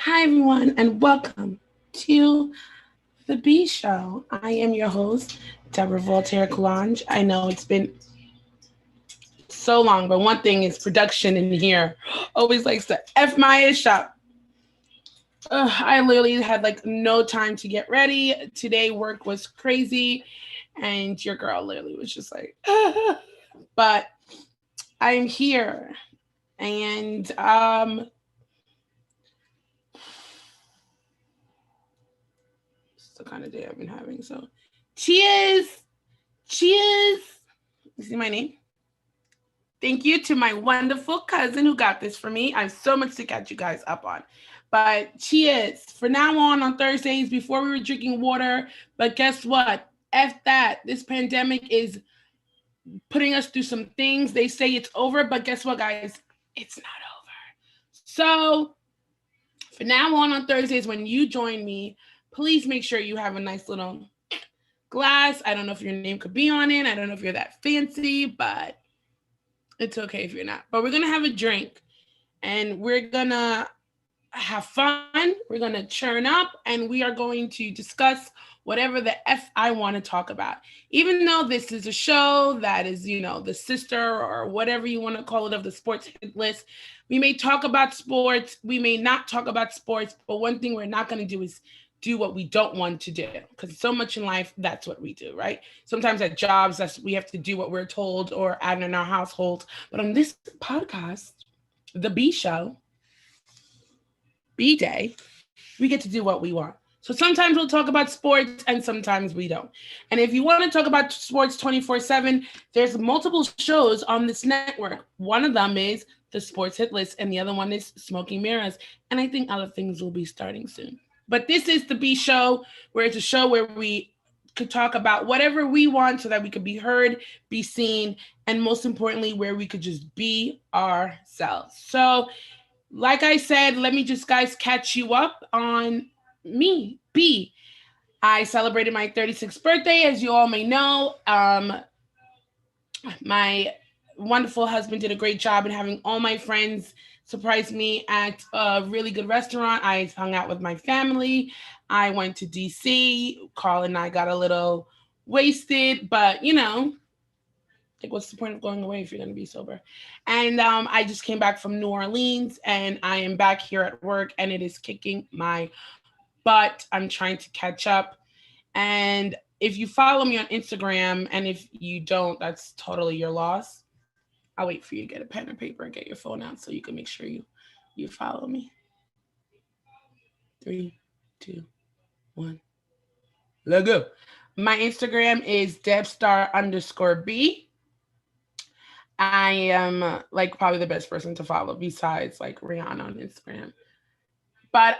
Hi, everyone, and welcome to the B Show. I am your host, Deborah Voltaire Coulange. I know it's been so long, but one thing is production in here always likes to F my ish up. I literally had like no time to get ready. Today, work was crazy, and your girl literally was just like, but I'm here, and it's the kind of day I've been having. So, cheers! Cheers! You see my name? Thank you to my wonderful cousin who got this for me. I have so much to catch you guys up on. But cheers. For now on Thursdays, before we were drinking water. But guess what? F that. This pandemic is putting us through some things. They say it's over, but guess what, guys? It's not over. So for now on Thursdays, when you join me, please make sure you have a nice little glass. I don't know if your name could be on it. I don't know if you're that fancy, but it's okay if you're not. But we're going to have a drink and we're going to have fun. We're going to churn up and we are going to discuss whatever the F I want to talk about. Even though this is a show that is, the sister or whatever you want to call it of the sports hit list, we may talk about sports. We may not talk about sports. But one thing we're not going to do is do what we don't want to do, because so much in life, that's what we do, right? Sometimes at jobs, we have to do what we're told, or out in our household. But on this podcast, the B Show, B Day, we get to do what we want. So sometimes we'll talk about sports and sometimes we don't. And if you want to talk about sports 24/7, there's multiple shows on this network. One of them is the Sports Hit List and the other one is Smoking Mirrors. And I think other things will be starting soon. But this is the B Show, where it's a show where we could talk about whatever we want so that we could be heard, be seen, and most importantly, where we could just be ourselves. So, like I said, let me just, guys, catch you up on me, B. I celebrated my 36th birthday, as you all may know. My wonderful husband did a great job in having all my friends surprise me at a really good restaurant. I hung out with my family. I went to DC. Carl and I got a little wasted, but like, what's the point of going away if you're going to be sober? And I just came back from New Orleans and I am back here at work and it is kicking my butt. I'm trying to catch up. And if you follow me on Instagram, and if you don't, that's totally your loss. I'll wait for you to get a pen and paper and get your phone out so you can make sure you follow me. 3, 2, 1. Let go. My Instagram is debstar_B. I am like probably the best person to follow besides like Rihanna on Instagram. But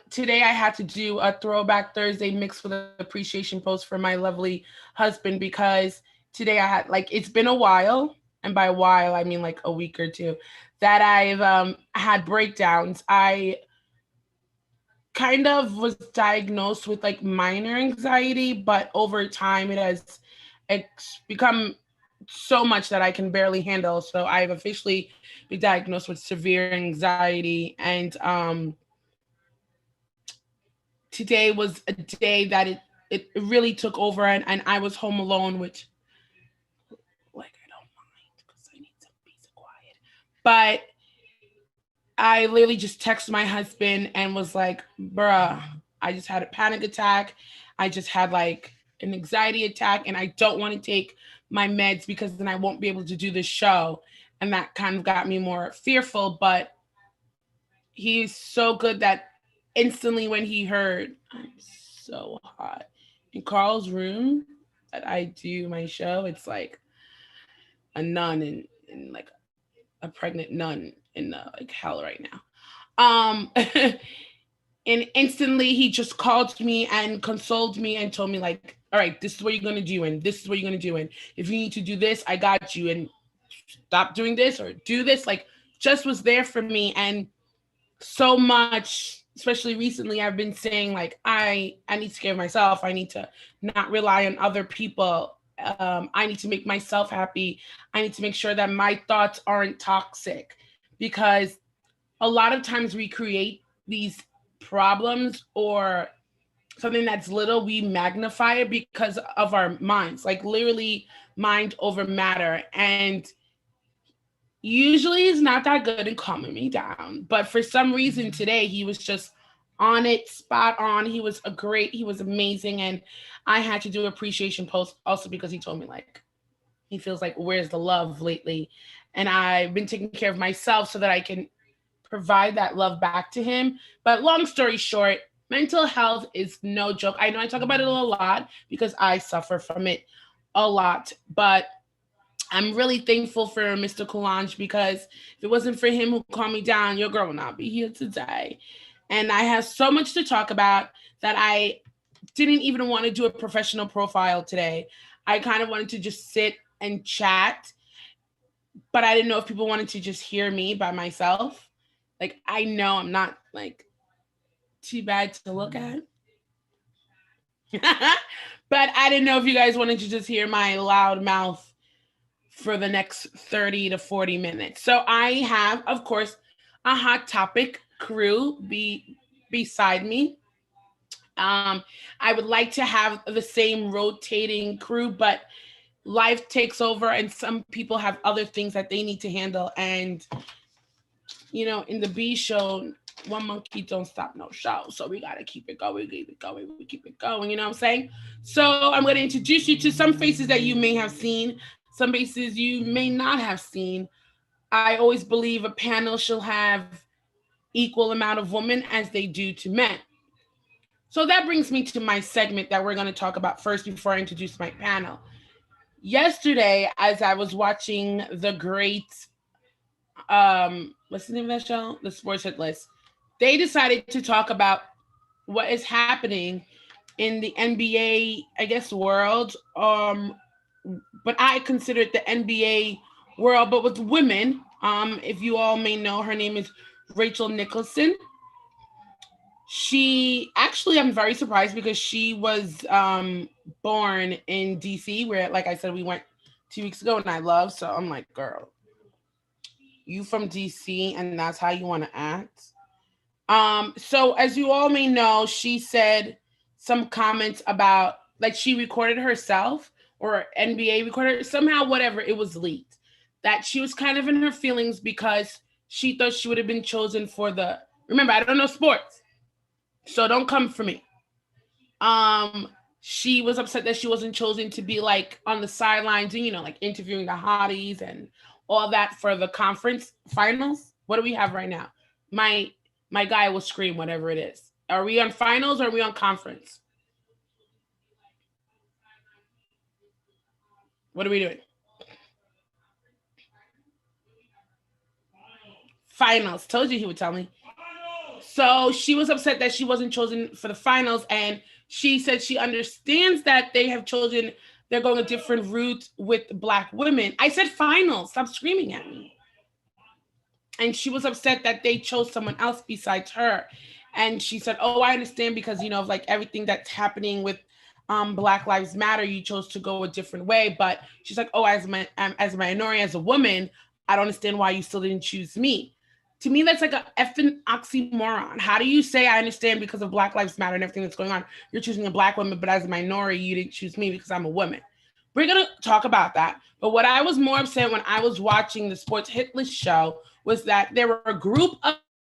today I had to do a Throwback Thursday mixed with an appreciation post for my lovely husband, because today I had, like, it's been a while, and by a while I mean like a week or two, that I've had breakdowns. I kind of was diagnosed with like minor anxiety, but over time it has become so much that I can barely handle. So I've officially been diagnosed with severe anxiety, and today was a day that it really took over, and I was home alone, which, like, I don't mind because I need some peace and quiet. But I literally just texted my husband and was like, bruh, I just had a panic attack. I just had like an anxiety attack and I don't want to take my meds because then I won't be able to do this show. And that kind of got me more fearful. But he's so good that instantly when he heard, I'm so hot, in Carl's room that I do my show, it's like a nun in like a pregnant nun in like hell right now. And instantly he just called me and consoled me and told me like, all right, this is what you're gonna do, and this is what you're gonna do, and if you need to do this, I got you, and stop doing this or do this. Like, just was there for me. And so much, especially recently, I've been saying like, I need to care of myself. I need to not rely on other people. I need to make myself happy. I need to make sure that my thoughts aren't toxic, because a lot of times we create these problems or something that's little, we magnify it because of our minds, like literally mind over matter. And usually he's not that good in calming me down. But for some reason today, he was just on it, spot on. He was amazing. And I had to do an appreciation post also because he told me like, he feels like, where's the love lately? And I've been taking care of myself so that I can provide that love back to him. But long story short, mental health is no joke. I know I talk about it a lot because I suffer from it a lot, but I'm really thankful for Mr. Coulange because if it wasn't for him who calmed me down, your girl would not be here today. And I have so much to talk about that I didn't even want to do a professional profile today. I kind of wanted to just sit and chat, but I didn't know if people wanted to just hear me by myself. Like, I know I'm not like too bad to look at. But I didn't know if you guys wanted to just hear my loud mouth for the next 30 to 40 minutes. So I have, of course, a hot topic crew beside me. I would like to have the same rotating crew, but life takes over and some people have other things that they need to handle. And, you know, in the B show, one monkey don't stop no show. So we got to keep it going, keep it going, we keep it going. You know what I'm saying? So I'm going to introduce you to some faces that you may have seen, some faces you may not have seen. I always believe a panel shall have equal amount of women as they do to men. So that brings me to my segment that we're going to talk about first before I introduce my panel. Yesterday, as I was watching the great, what's the name of that show? The Sports Hit List. They decided to talk about what is happening in the NBA, I guess, world. But I consider it the NBA world, but with women. If you all may know, her name is Rachel Nicholson. She actually, I'm very surprised because she was born in DC, where, like I said, we went 2 weeks ago and I love. So I'm like, girl, you from DC and that's how you want to act? So as you all may know, she said some comments about, like, she recorded herself or NBA recorded, somehow, whatever, it was leaked, that she was kind of in her feelings because she thought she would have been chosen for the, remember, I don't know sports, so don't come for me. She was upset that she wasn't chosen to be like on the sidelines and, you know, like interviewing the hotties and all that for the conference finals. What do we have right now? My guy will scream whatever it is. Are we on finals or are we on conference? What are we doing? Finals. Told you he would tell me. So she was upset that she wasn't chosen for the finals, and she said she understands that they have chosen, they're going a different route with Black women. I said finals. Stop screaming at me. And she was upset that they chose someone else besides her. And she said, oh, I understand because, you know, of like everything that's happening with Black Lives Matter, you chose to go a different way. But she's like, oh, as a minority, as a woman, I don't understand why you still didn't choose me. To me, that's like a effing oxymoron. How do you say I understand because of Black Lives Matter and everything that's going on? You're choosing a Black woman, but as a minority, you didn't choose me because I'm a woman. We're going to talk about that. But what I was more upset when I was watching the Sports Hit List show was that there were a group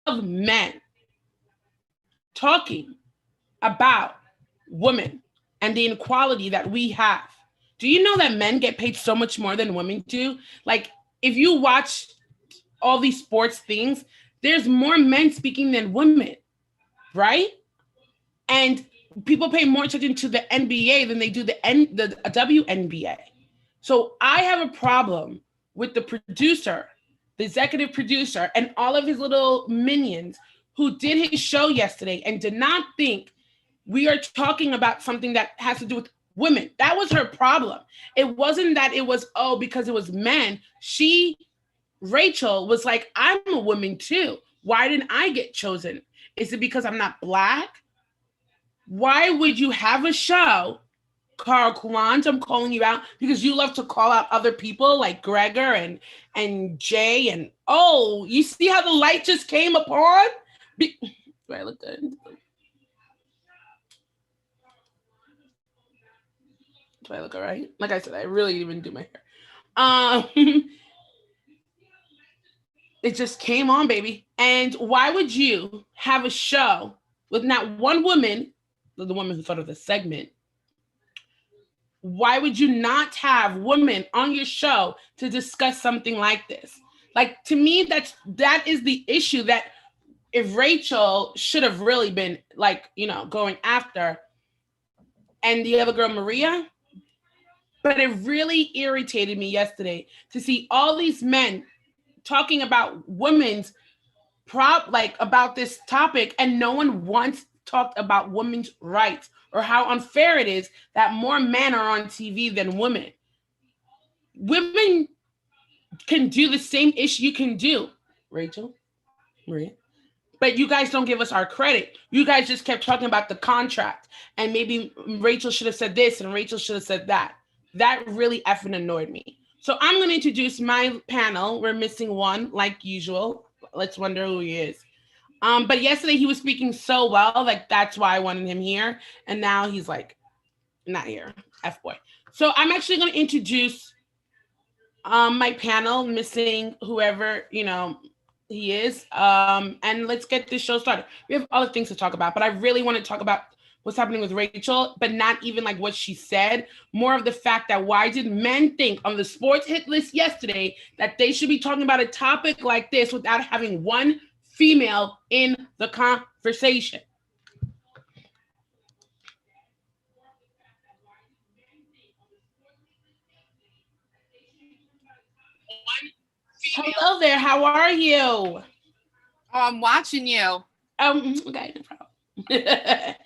of men talking about women and the inequality that we have. Do you know that men get paid so much more than women do? Like, if you watch all these sports things, there's more men speaking than women, right? And people pay more attention to the NBA than they do the WNBA. So I have a problem with the producer, the executive producer, and all of his little minions who did his show yesterday and did not think we are talking about something that has to do with women. That was her problem. It wasn't that it was, oh, because it was men. Rachel was like, I'm a woman too. Why didn't I get chosen? Is it because I'm not Black? Why would you have a show, Carl Coulange? I'm calling you out because you love to call out other people like Gregor and Jay. And oh, you see how the light just came upon? Do I look good? Do I look all right? Like I said, I really didn't even do my hair. It just came on, baby. And why would you have a show with not one woman, the woman who thought of the segment? Why would you not have women on your show to discuss something like this? Like, to me, that is the issue that if Rachel should have really been like, going after, and the other girl, Maria. But it really irritated me yesterday to see all these men talking about women's about this topic, and no one once talked about women's rights or how unfair it is that more men are on TV than women. Women can do the same issue you can do, Rachel, Maria. But you guys don't give us our credit. You guys just kept talking about the contract, and maybe Rachel should have said this and Rachel should have said that. That really effing annoyed me. So I'm going to introduce my panel. We're missing one, like usual. Let's wonder who he is. But yesterday he was speaking so well, like that's why I wanted him here. And now he's like, not here, F-boy. So I'm actually going to introduce my panel, missing whoever, he is. And let's get this show started. We have other things to talk about, but I really want to talk about what's happening with Rachel, but not even like what she said. More of the fact that why did men think on the sports hit list yesterday that they should be talking about a topic like this without having one female in the conversation? Hello there. How are you? Oh, I'm watching you. Okay, no problem.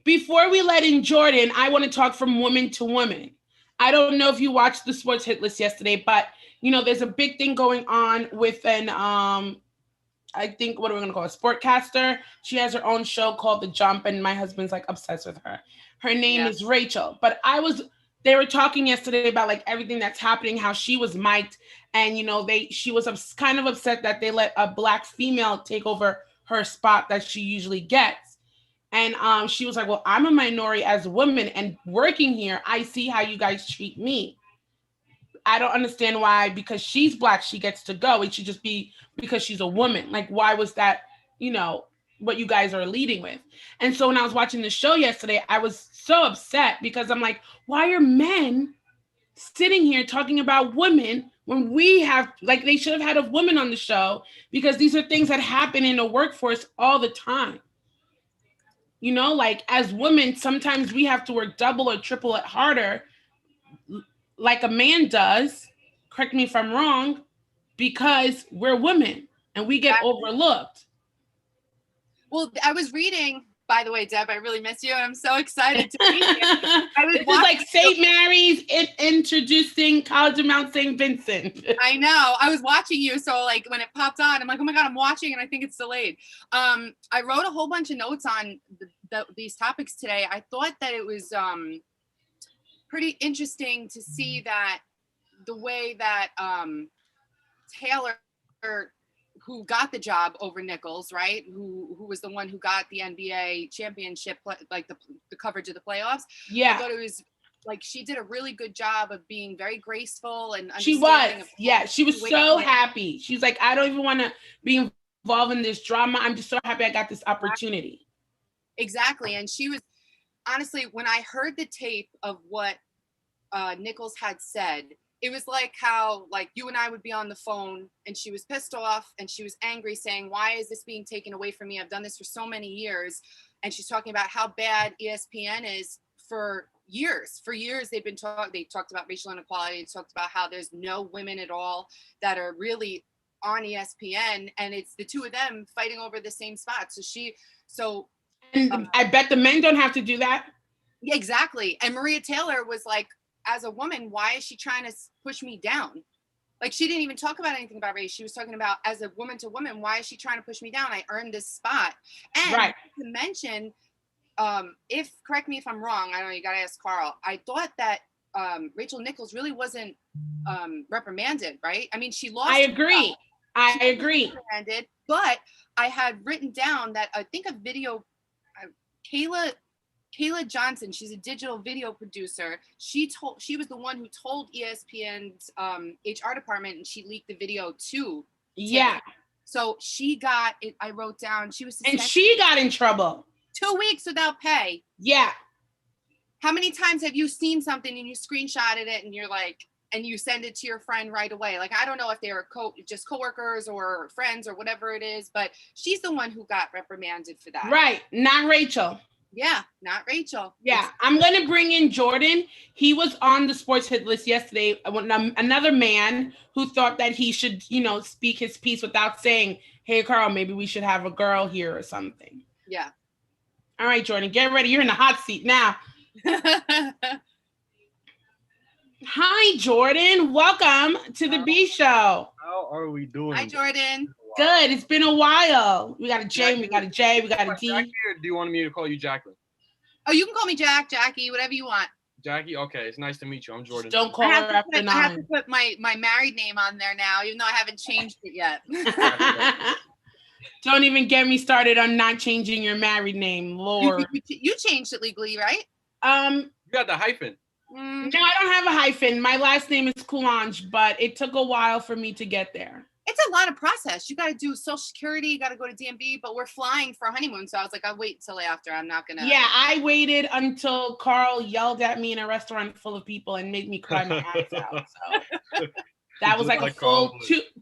Before we let in Jordan, I want to talk from woman to woman. I don't know if you watched the sports hit list yesterday, but there's a big thing going on with an I think, what are we gonna call a sportcaster? She has her own show called The Jump, and my husband's like obsessed with her. Her name is Rachel. But they were talking yesterday about like everything that's happening, how she was mic'd, and she was kind of upset that they let a black female take over her spot that she usually gets. And she was like, well, I'm a minority as a woman, and working here, I see how you guys treat me. I don't understand why, because she's black, she gets to go. It should just be because she's a woman. Like, why was that, what you guys are leading with? And so when I was watching the show yesterday, I was so upset because I'm like, why are men sitting here talking about women when we have, like, they should have had a woman on the show, because these are things that happen in the workforce all the time. Like, as women, sometimes we have to work double or triple it harder like a man does, correct me if I'm wrong, because we're women and we get overlooked. Well, I was reading, by the way, Deb, I really miss you. I'm so excited to be here. This is like St. Mary's introducing College of Mount St. Vincent. I know. I was watching you, so like when it popped on, I'm like, oh my God, I'm watching, and I think it's delayed. I wrote a whole bunch of notes on these topics today. I thought that it was pretty interesting to see that the way that Taylor, who got the job over Nichols, right? Who was the one who got the NBA championship, like the coverage of the playoffs. Yeah. I thought it was like she did a really good job of being very graceful and she was so happy. She was like, I don't even want to be involved in this drama. I'm just so happy I got this opportunity. Exactly. And she was, honestly, when I heard the tape of what Nichols had said, it was like how like you and I would be on the phone and she was pissed off and she was angry, saying, why is this being taken away from me? I've done this for so many years. And she's talking about how bad ESPN is for years. For years, they talked about racial inequality. They talked about how there's no women at all that are really on ESPN. And it's the two of them fighting over the same spot. And I bet the men don't have to do that. Exactly. And Maria Taylor was like, as a woman, why is she trying to push me down? Like, she didn't even talk about anything about race. She was talking about, as a woman to woman, why is she trying to push me down? I earned this spot. And to mention, correct me if I'm wrong, I don't know, you got to ask Carl. I thought that Rachel Nichols really wasn't reprimanded, right? I mean, she lost. I agree. I agree. But I had written down that I think a video, Kayla Johnson, she's a digital video producer. She was the one who told ESPN's HR department, and she leaked the video to Yeah. So she got it. I wrote down she was suspended. And she got in trouble. 2 weeks without pay. Yeah. How many times have you seen something and you screenshotted it and you're like, and you send it to your friend right away? Like, I don't know if they were just coworkers or friends or whatever it is, but she's the one who got reprimanded for that. Right. Not Rachel. Yeah, not Rachel. Yeah, I'm going to bring in Jordan. He was on the sports hit list yesterday. Another man who thought that he should, speak his piece without saying, hey, Carl, maybe we should have a girl here or something. Yeah. All right, Jordan, get ready. You're in the hot seat now. Hi, Jordan. Welcome to the B Show. How are we doing? Hi, Jordan. Good. It's been a while. We got a J, we got a J, we got a D. Jackie, or do you want me to call you Jacqueline? Oh, you can call me Jack, Jackie, whatever you want. Jackie? Okay, it's nice to meet you. I'm Jordan. Don't call her after 9. I have to put my married name on there now, even though I haven't changed it yet. Don't even get me started on not changing your married name, Lord. You changed it legally, right? You got the hyphen. No, I don't have a hyphen. My last name is Coulange, but it took a while for me to get there. It's a lot of process. You got to do Social Security, you got to go to DMV, but we're flying for a honeymoon. So I was like, I'll wait until after. I'm not going to. Yeah, I waited until Carl yelled at me in a restaurant full of people and made me cry my eyes out. So that was like a full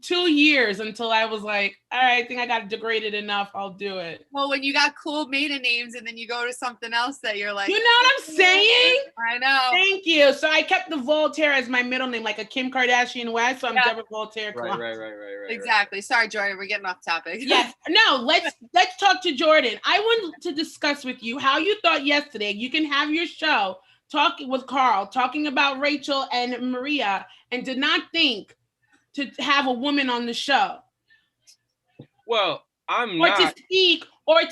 2 years until I was like, all right, I think I got degraded enough. I'll do it. Well, when you got cool maiden names and then you go to something else that you're like, you know what I'm saying? I know. Thank you. So I kept the Voltaire as my middle name, like a Kim Kardashian West. So I'm Deborah Voltaire. Right. Exactly. Sorry, Jordan. We're getting off topic. Yes. No, let's talk to Jordan. I want to discuss with you how you thought yesterday. You can have your show talking with Carl, talking about Rachel and Maria, and did not think to have a woman on the show. Well, to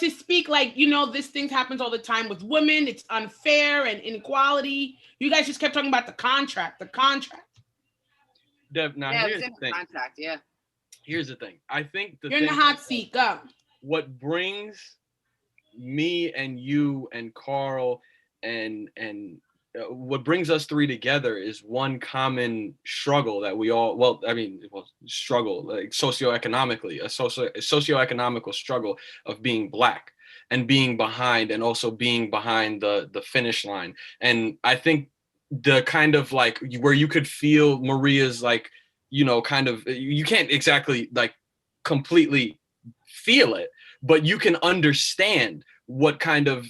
speak like, this thing happens all the time with women. It's unfair and inequality. You guys just kept talking about the contract. Deb, now here's the thing. Contract, yeah. Here's the thing. I think you're in the hot seat. Go. What brings me and you and Carl and what brings us three together is one common struggle that we all, struggle, like socioeconomically, a socioeconomical struggle of being Black and being behind, and also being behind the finish line. And I think the kind of like where you could feel Maria's like, kind of, you can't exactly like completely feel it, but you can understand what kind of,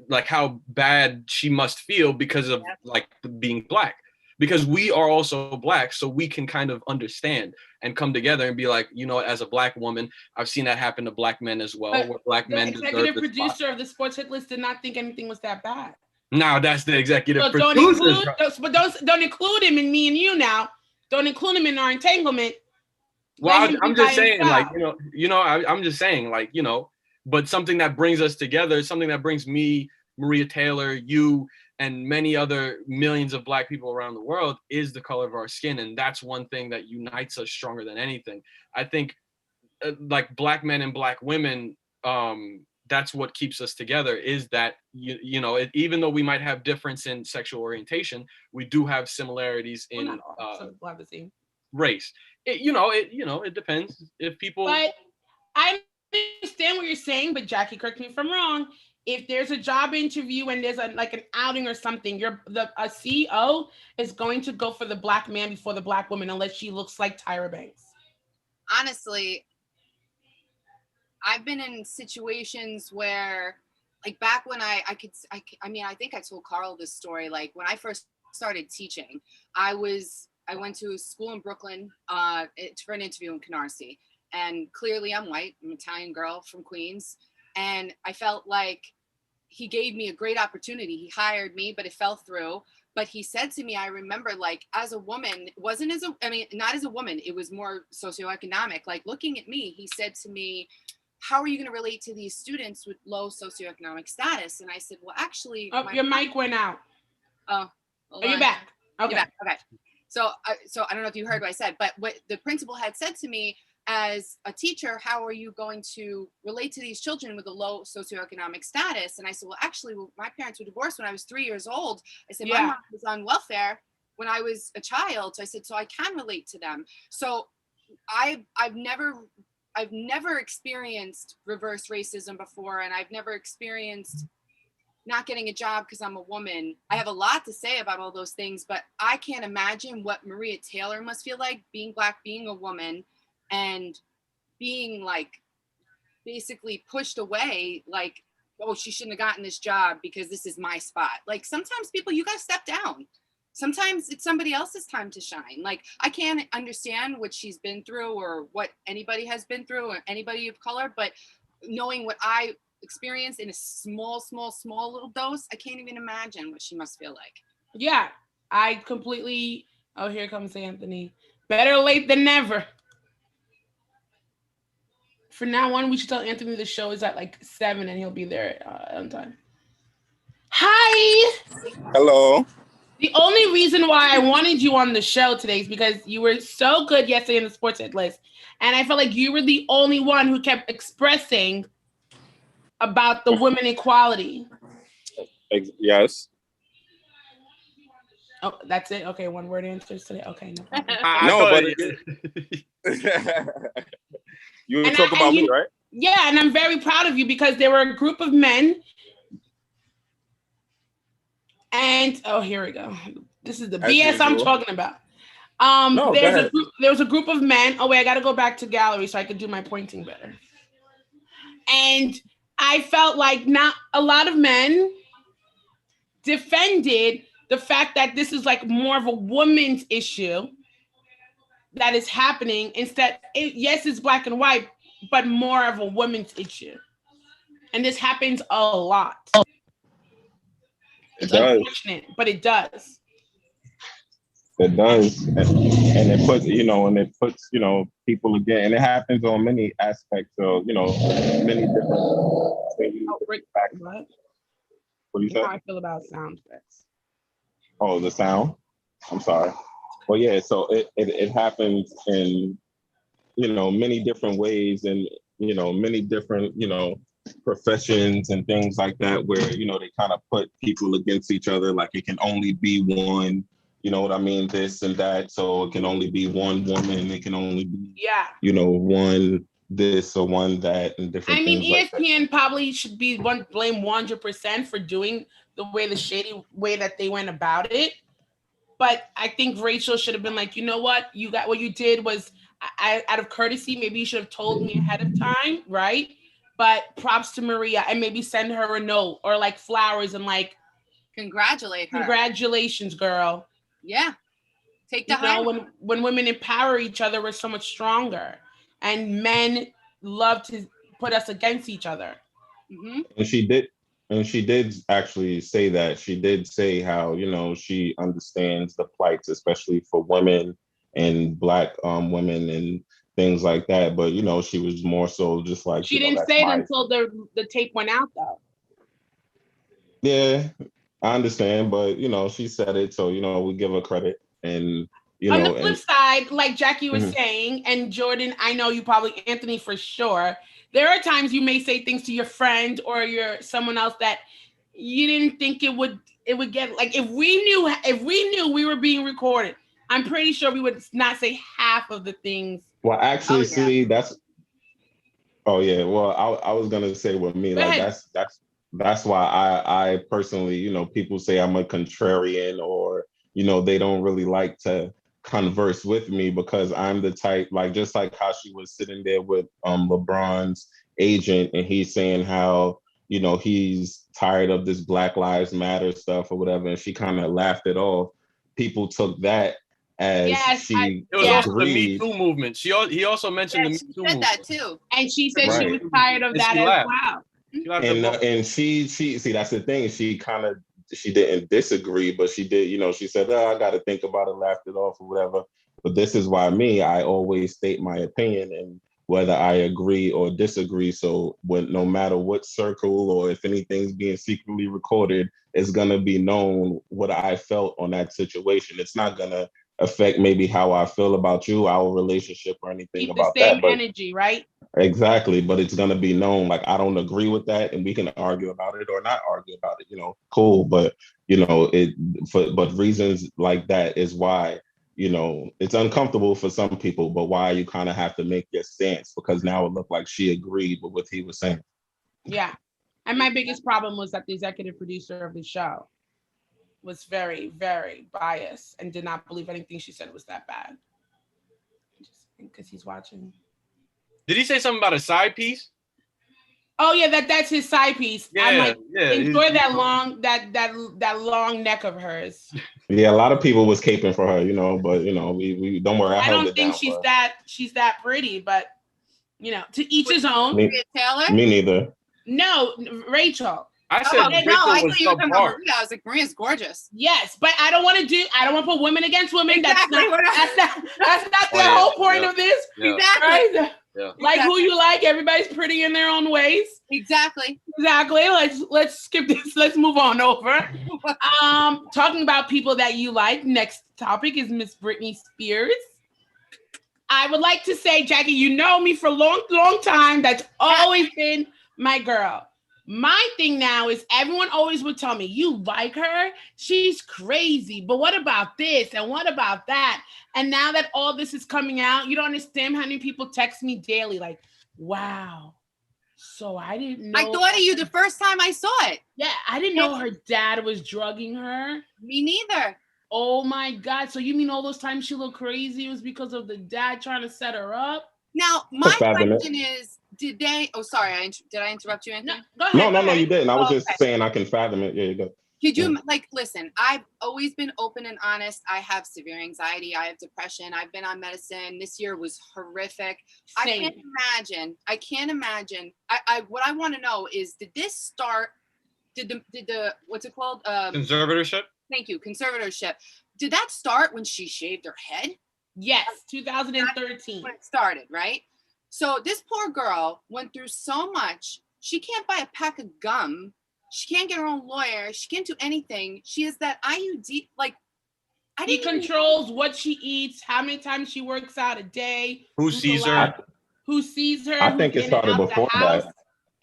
like how bad she must feel because of like being Black, because we are also Black. So we can kind of understand and come together and be like, as a Black woman, I've seen that happen to Black men as well. Where Black men deserve the executive producer of the Sports Hit List did not think anything was that bad. No, that's the executive producer. Don't include him in me and you now. Don't include him in our entanglement. Well, I'm just saying, like, I'm just saying, like, but something that brings us together, something that brings me, Maria Taylor, you, and many other millions of Black people around the world is the color of our skin. And that's one thing that unites us stronger than anything. I think like Black men and Black women, that's what keeps us together, is that, even though we might have difference in sexual orientation, we do have similarities in race. It depends if people. But I understand what you're saying, but Jackie, correct me if I'm wrong. If there's a job interview and there's an outing or something, a CEO is going to go for the Black man before the Black woman, unless she looks like Tyra Banks. Honestly, I've been in situations where, like, back when I think I told Carl this story. Like, when I first started teaching, I went to a school in Brooklyn for an interview in Canarsie. And clearly I'm white, I'm an Italian girl from Queens. And I felt like he gave me a great opportunity. He hired me, but it fell through. But he said to me, I remember, like, as a woman, not as a woman, it was more socioeconomic. Like, looking at me, he said to me, how are you going to relate to these students with low socioeconomic status? And I said, well, actually. Your mic went out. Oh. Are you back? Okay. You're back. Okay. So I don't know if you heard what I said, but what the principal had said to me, as a teacher, how are you going to relate to these children with a low socioeconomic status? And I said, well, actually, my parents were divorced when I was 3 years old. I said, my mom was on welfare when I was a child. So I said, so I can relate to them. So I've never experienced reverse racism before, and I've never experienced not getting a job because I'm a woman. I have a lot to say about all those things, but I can't imagine what Maria Taylor must feel like being Black, being a woman, and being like basically pushed away, like, oh, she shouldn't have gotten this job because this is my spot. Like, sometimes people, you gotta step down. Sometimes it's somebody else's time to shine. Like, I can't understand what she's been through or what anybody has been through or anybody of color, but knowing what I experienced in a small little dose, I can't even imagine what she must feel like. Yeah, I completely, oh, here comes Anthony. Better late than never. For now on, we should tell Anthony the show is at like 7 and he'll be there on time. Hi! Hello. The only reason why I wanted you on the show today is because you were so good yesterday in the sports hit list. And I felt like you were the only one who kept expressing about the women equality. Yes. Oh, that's it? Okay, one word answers today. Okay, no problem. You were talking about me, right? Yeah, and I'm very proud of you because there were a group of men. And oh, here we go. This is the BS I'm talking about. There was a group of men. Oh wait, I got to go back to gallery so I could do my pointing better. And I felt like not a lot of men defended the fact that this is like more of a woman's issue that is happening. Instead, yes, it's black and white, but more of a woman's issue. And this happens a lot. It's unfortunate, but it does. It does. And it puts, people again, and it happens on many aspects of, many different factors. What do you say? How I feel about sound effects. Oh, the sound? I'm sorry. Well, yeah, so it happens in, many different ways and, many different, professions and things like that where, they kind of put people against each other. Like it can only be one, you know what I mean? This and that. So it can only be one woman. It can only be, one this or one that and different things. I mean, ESPN like probably should be blame 100% for doing the shady way that they went about it. But I think Rachel should have been like, you know what? You got what you did was out of courtesy. Maybe you should have told me ahead of time, right? But props to Maria and maybe send her a note or like flowers and like congratulate her. Congratulations, girl. Yeah. Take the high. When women empower each other, we're so much stronger. And men love to put us against each other. Mm-hmm. And she did actually say that. She did say how, she understands the plights, especially for women and Black women and things like that. But, she was more so just like... She didn't say it until the tape went out, though. Yeah, I understand. But, she said it. So, we give her credit. And, on the flip side, like Jackie was saying, and Jordan, I know you probably, Anthony for sure, there are times you may say things to your friend or someone else that you didn't think it would get, like if we knew we were being recorded, I'm pretty sure we would not say half of the things. Well, actually, that's well, I was gonna say with me, like that's why I personally, people say I'm a contrarian or, they don't really like to converse with me because I'm the type, like just like how she was sitting there with LeBron's agent and he's saying how he's tired of this Black Lives Matter stuff or whatever, and she kind of laughed it off. People took that as it was also the Me Too movement. He also mentioned the Me Too movement. That too, and she said she was tired of that as well. And she see, that's the thing. She didn't disagree, but she did, she said, I got to think about it, laughed it off or whatever. But this is why I always state my opinion and whether I agree or disagree. So no matter what circle or if anything's being secretly recorded, it's going to be known what I felt on that situation. It's not going to affect maybe how I feel about you, our relationship, or anything Keep the about same that. But energy, right? exactly, but it's gonna be known. Like I don't agree with that, and we can argue about it or not argue about it. Cool. But but reasons like that is why it's uncomfortable for some people. But why you kind of have to make your stance, because now it looked like she agreed with what he was saying. Yeah. And my biggest problem was that the executive producer of the show was very, very biased and did not believe anything she said was that bad. Just because he's watching. Did he say something about a side piece? Oh yeah, that's his side piece. Yeah, I'm like, yeah. enjoy that long neck of hers. Yeah, a lot of people was caping for her, but we don't worry. I don't think she's that pretty, but to each his own. Me neither. No, Rachel. I said no, I thought you were talking about Maria. I was like, Maria's gorgeous. Yes, but I don't want to put women against women. Exactly. That's not the whole point of this. Yeah. Exactly. Right? Yeah. Like who you like, everybody's pretty in their own ways. Exactly. Let's skip this. Let's move on over. Talking about people that you like. Next topic is Miss Britney Spears. I would like to say, Jackie, you know me for a long, long time. That's always been my girl. My thing now is everyone always would tell me, you like her? She's crazy. But what about this? And what about that? And now that all this is coming out, you don't understand how many people text me daily like, wow. So I didn't know. I thought of you the first time I saw it. Yeah, I didn't know her dad was drugging her. Me neither. Oh my God. So you mean all those times she looked crazy was because of the dad trying to set her up? Now, my question is, did they, sorry, did I interrupt you, Anthony? No, go ahead. No, you didn't. I was just saying I can fathom it. Yeah, you go. Could you, listen, I've always been open and honest. I have severe anxiety. I have depression. I've been on medicine. This year was horrific. Same. I can't imagine. What I want to know is, did this start, did the what's it called? Conservatorship? Thank you, conservatorship. Did that start when she shaved her head? Yes, 2013. When it started, right? So this poor girl went through so much. She can't buy a pack of gum. She can't get her own lawyer. She can't do anything. She has that IUD. He controls what she eats, how many times she works out a day. Who sees her? Who sees her? I think it started before that.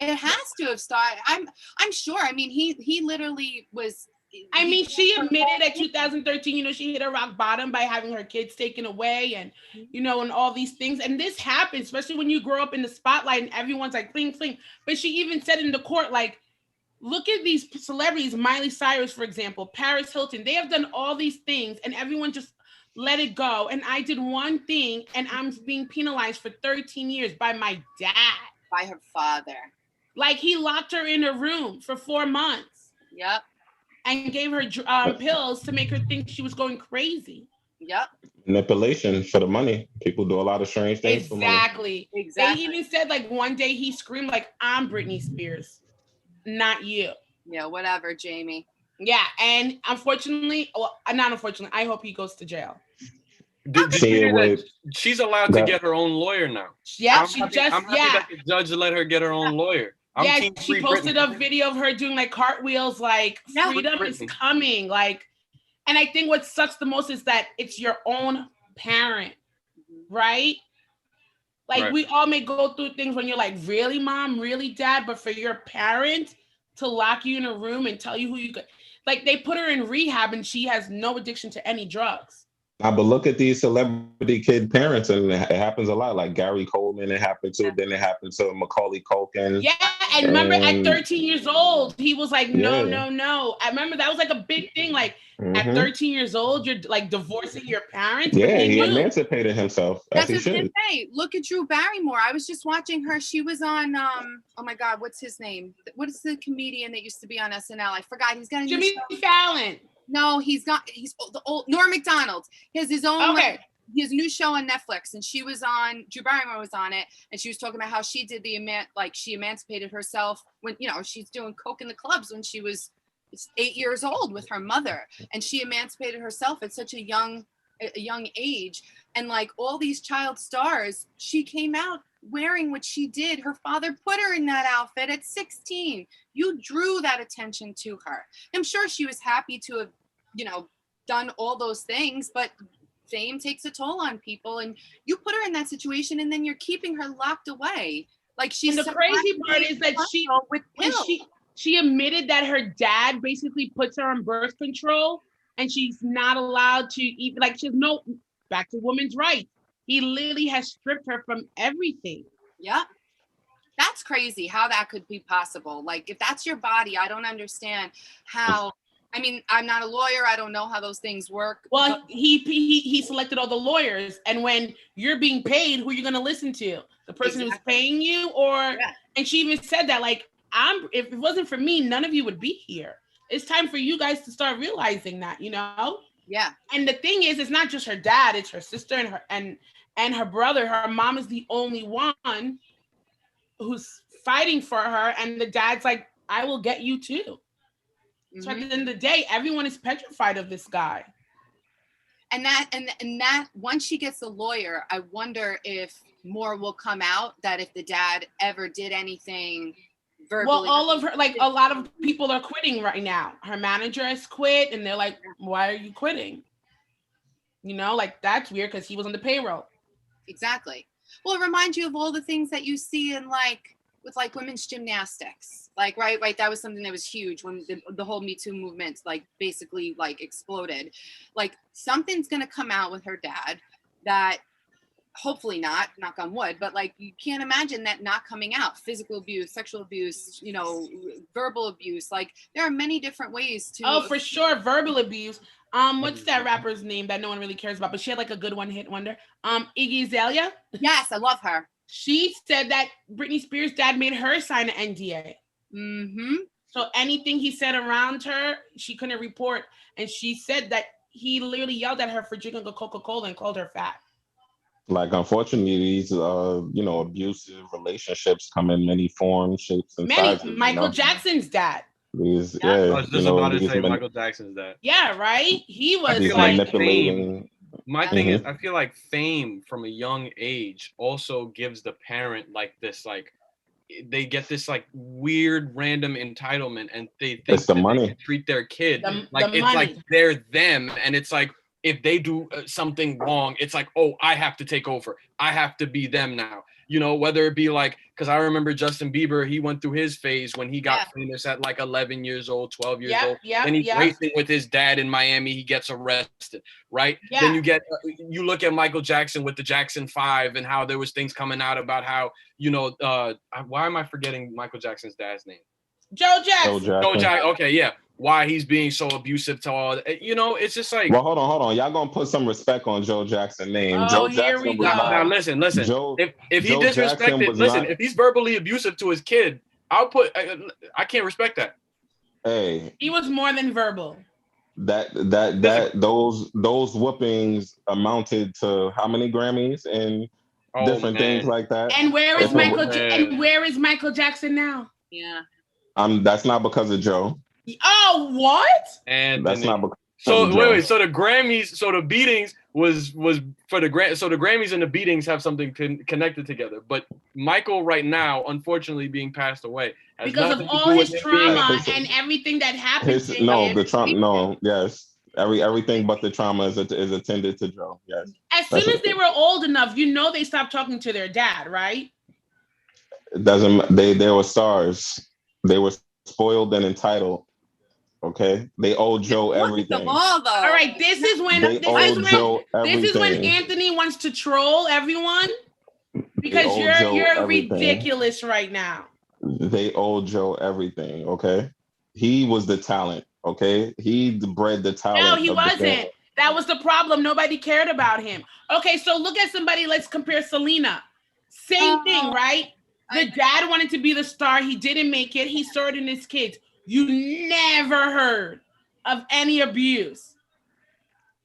It has to have started. I'm sure. I mean, he literally was. I mean, she admitted at 2013, she hit a rock bottom by having her kids taken away and, and all these things. And this happens, especially when you grow up in the spotlight and everyone's like, fling, fling. But she even said in the court, like, look at these celebrities, Miley Cyrus, for example, Paris Hilton. They have done all these things and everyone just let it go. And I did one thing and I'm being penalized for 13 years by my dad. By her father. Like he locked her in a room for 4 months. Yep. And gave her pills to make her think she was going crazy. Yep. Manipulation for the money. People do a lot of strange things for money. Exactly. They even said one day he screamed like, I'm Britney Spears, not you. Yeah, whatever, Jamie. Yeah, and unfortunately, not unfortunately, I hope he goes to jail. She's allowed to get her own lawyer now. Yeah, I'm happy that the judge let her get her own lawyer. She posted a video of her doing cartwheels, freedom is coming. And I think what sucks the most is that it's your own parent, right? We all may go through things when you're like, really, mom, really, dad? But for your parent to lock you in a room and tell you who you could, they put her in rehab and she has no addiction to any drugs. But look at these celebrity kid parents, and it happens a lot. Like Gary Coleman, it happened to. Then it happened to Macaulay Culkin. Yeah, and remember at 13 years old, he was like, no. I remember that was a big thing. At 13 years old, you're divorcing your parents. Yeah, he emancipated himself. That's what I say. Look at Drew Barrymore. I was just watching her. She was on oh my God, what's his name? What is the comedian that used to be on SNL? I forgot. He's got a Jimmy Fallon. No, he's the old Norm Macdonald. He has his own his new show on Netflix, and Drew Barrymore was on it, and she was talking about how she did she emancipated herself when she's doing coke in the clubs when she was 8 years old with her mother, and she emancipated herself at such a young age, and all these child stars, she came out wearing what she did. Her father put her in that outfit at 16. You drew that attention to her. I'm sure she was happy to have, done all those things, but fame takes a toll on people, and you put her in that situation, and then you're keeping her locked away. Like she's. And the crazy part is that she admitted that her dad basically puts her on birth control, and she's not allowed to eat. Like she's back to women's rights. He literally has stripped her from everything. Yeah. That's crazy how that could be possible. Like if that's your body, I don't understand how. I mean, I'm not a lawyer. I don't know how those things work. Well, he selected all the lawyers, and when you're being paid, who are you going to listen to? The person who's paying you, and she even said that, like, if it wasn't for me, none of you would be here. It's time for you guys to start realizing that, you know? Yeah. And the thing is, it's not just her dad; it's her sister and her brother. Her mom is the only one who's fighting for her, and the dad's like, I will get you too. So at the end of the day, everyone is petrified of this guy. And that once she gets a lawyer, I wonder if more will come out, that if the dad ever did anything verbally. Well, all of her, like a lot of people are quitting right now. Her manager has quit, and they're like, why are you quitting? You know, like that's weird because he was on the payroll. Exactly. Well, it reminds you of all the things that you see in with women's gymnastics, right. That was something that was huge when the whole Me Too movement basically exploded. Like something's going to come out with her dad that hopefully not, knock on wood, but you can't imagine that not coming out. Physical abuse, sexual abuse, verbal abuse. There are many different ways to. Oh, for sure. Verbal abuse. What's that rapper's name that no one really cares about, but she had a good one-hit wonder? Iggy Azalea. Yes, I love her. She said that Britney Spears' dad made her sign an NDA. Mm-hmm. So anything he said around her, she couldn't report. And she said that he literally yelled at her for drinking a Coca-Cola and called her fat. Unfortunately, these abusive relationships come in many forms, shapes, and sizes. Michael Jackson's dad. I was just about to say Michael Jackson's dad. Yeah, right. He was manipulating. My thing is, I feel like fame from a young age also gives the parent this they get this weird random entitlement, and they think it's the money. They treat their kid it's money. They're them, and it's if they do something wrong, it's oh, I have to take over. I have to be them now. Whether it be because I remember Justin Bieber, he went through his phase when he got famous at 11 years old, 12 years old. Then he's racing with his dad in Miami. He gets arrested, right? Yeah. Then you look at Michael Jackson with the Jackson 5 and how there was things coming out about how, why am I forgetting Michael Jackson's dad's name? Joe Jackson. Joe Jackson. Okay, yeah. Why he's being so abusive to all, it's just well, hold on, y'all gonna put some respect on Joe Jackson's name. Joe Jackson we go. Now listen, if he disrespected, if he's verbally abusive to his kid, I can't respect that. Hey, he was more than verbal. Those whoopings amounted to how many Grammys and different things like that. And where is Michael Jackson now? Yeah. That's not because of Joe. Oh, what? And that's not because. So wait. So the Grammys, so the beatings was for the so the Grammys and the beatings have something connected together. But Michael right now, unfortunately, being passed away because of all his trauma and everything that happened. The trauma. No, yes, everything but the trauma is attended to Joe. Yes. As soon as they were old enough, they stopped talking to their dad, right? It doesn't. They were stars. They were spoiled and entitled. Okay, they owe Joe everything. All right, this is when Anthony wants to troll everyone because you're ridiculous right now. They owe Joe everything. Okay, he was the talent. Okay, he bred the talent. No, he wasn't. That was the problem. Nobody cared about him. Okay, so look at somebody. Let's compare Selena. Same thing, right? The dad wanted to be the star. He didn't make it. He saw it in his kids. You never heard of any abuse.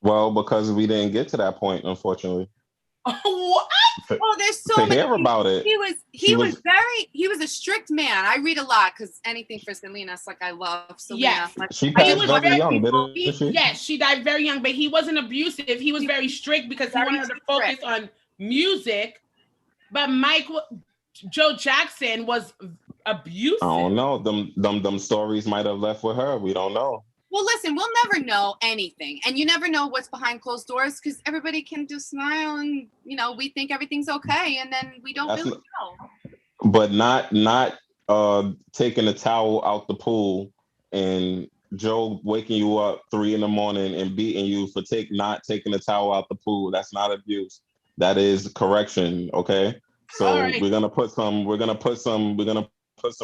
Well, because we didn't get to that point, unfortunately. What? Oh, there's so many. Hear about it. He was a strict man. I read a lot because anything for Selena, it's I love Selena. Yes. She died very young, didn't she? Yes, she died very young, but he wasn't abusive. He was very strict because he wanted her to focus on music. But Joe Jackson was abusive. I don't know. Them stories might have left with her. We don't know. Well, listen, we'll never know anything. And you never know what's behind closed doors because everybody can just smile and, we think everything's okay. And then we don't really know. But not taking the towel out the pool and Joe waking you up 3 a.m. and beating you for not taking the towel out the pool. That's not abuse. That is correction. Okay. So right. we're gonna put some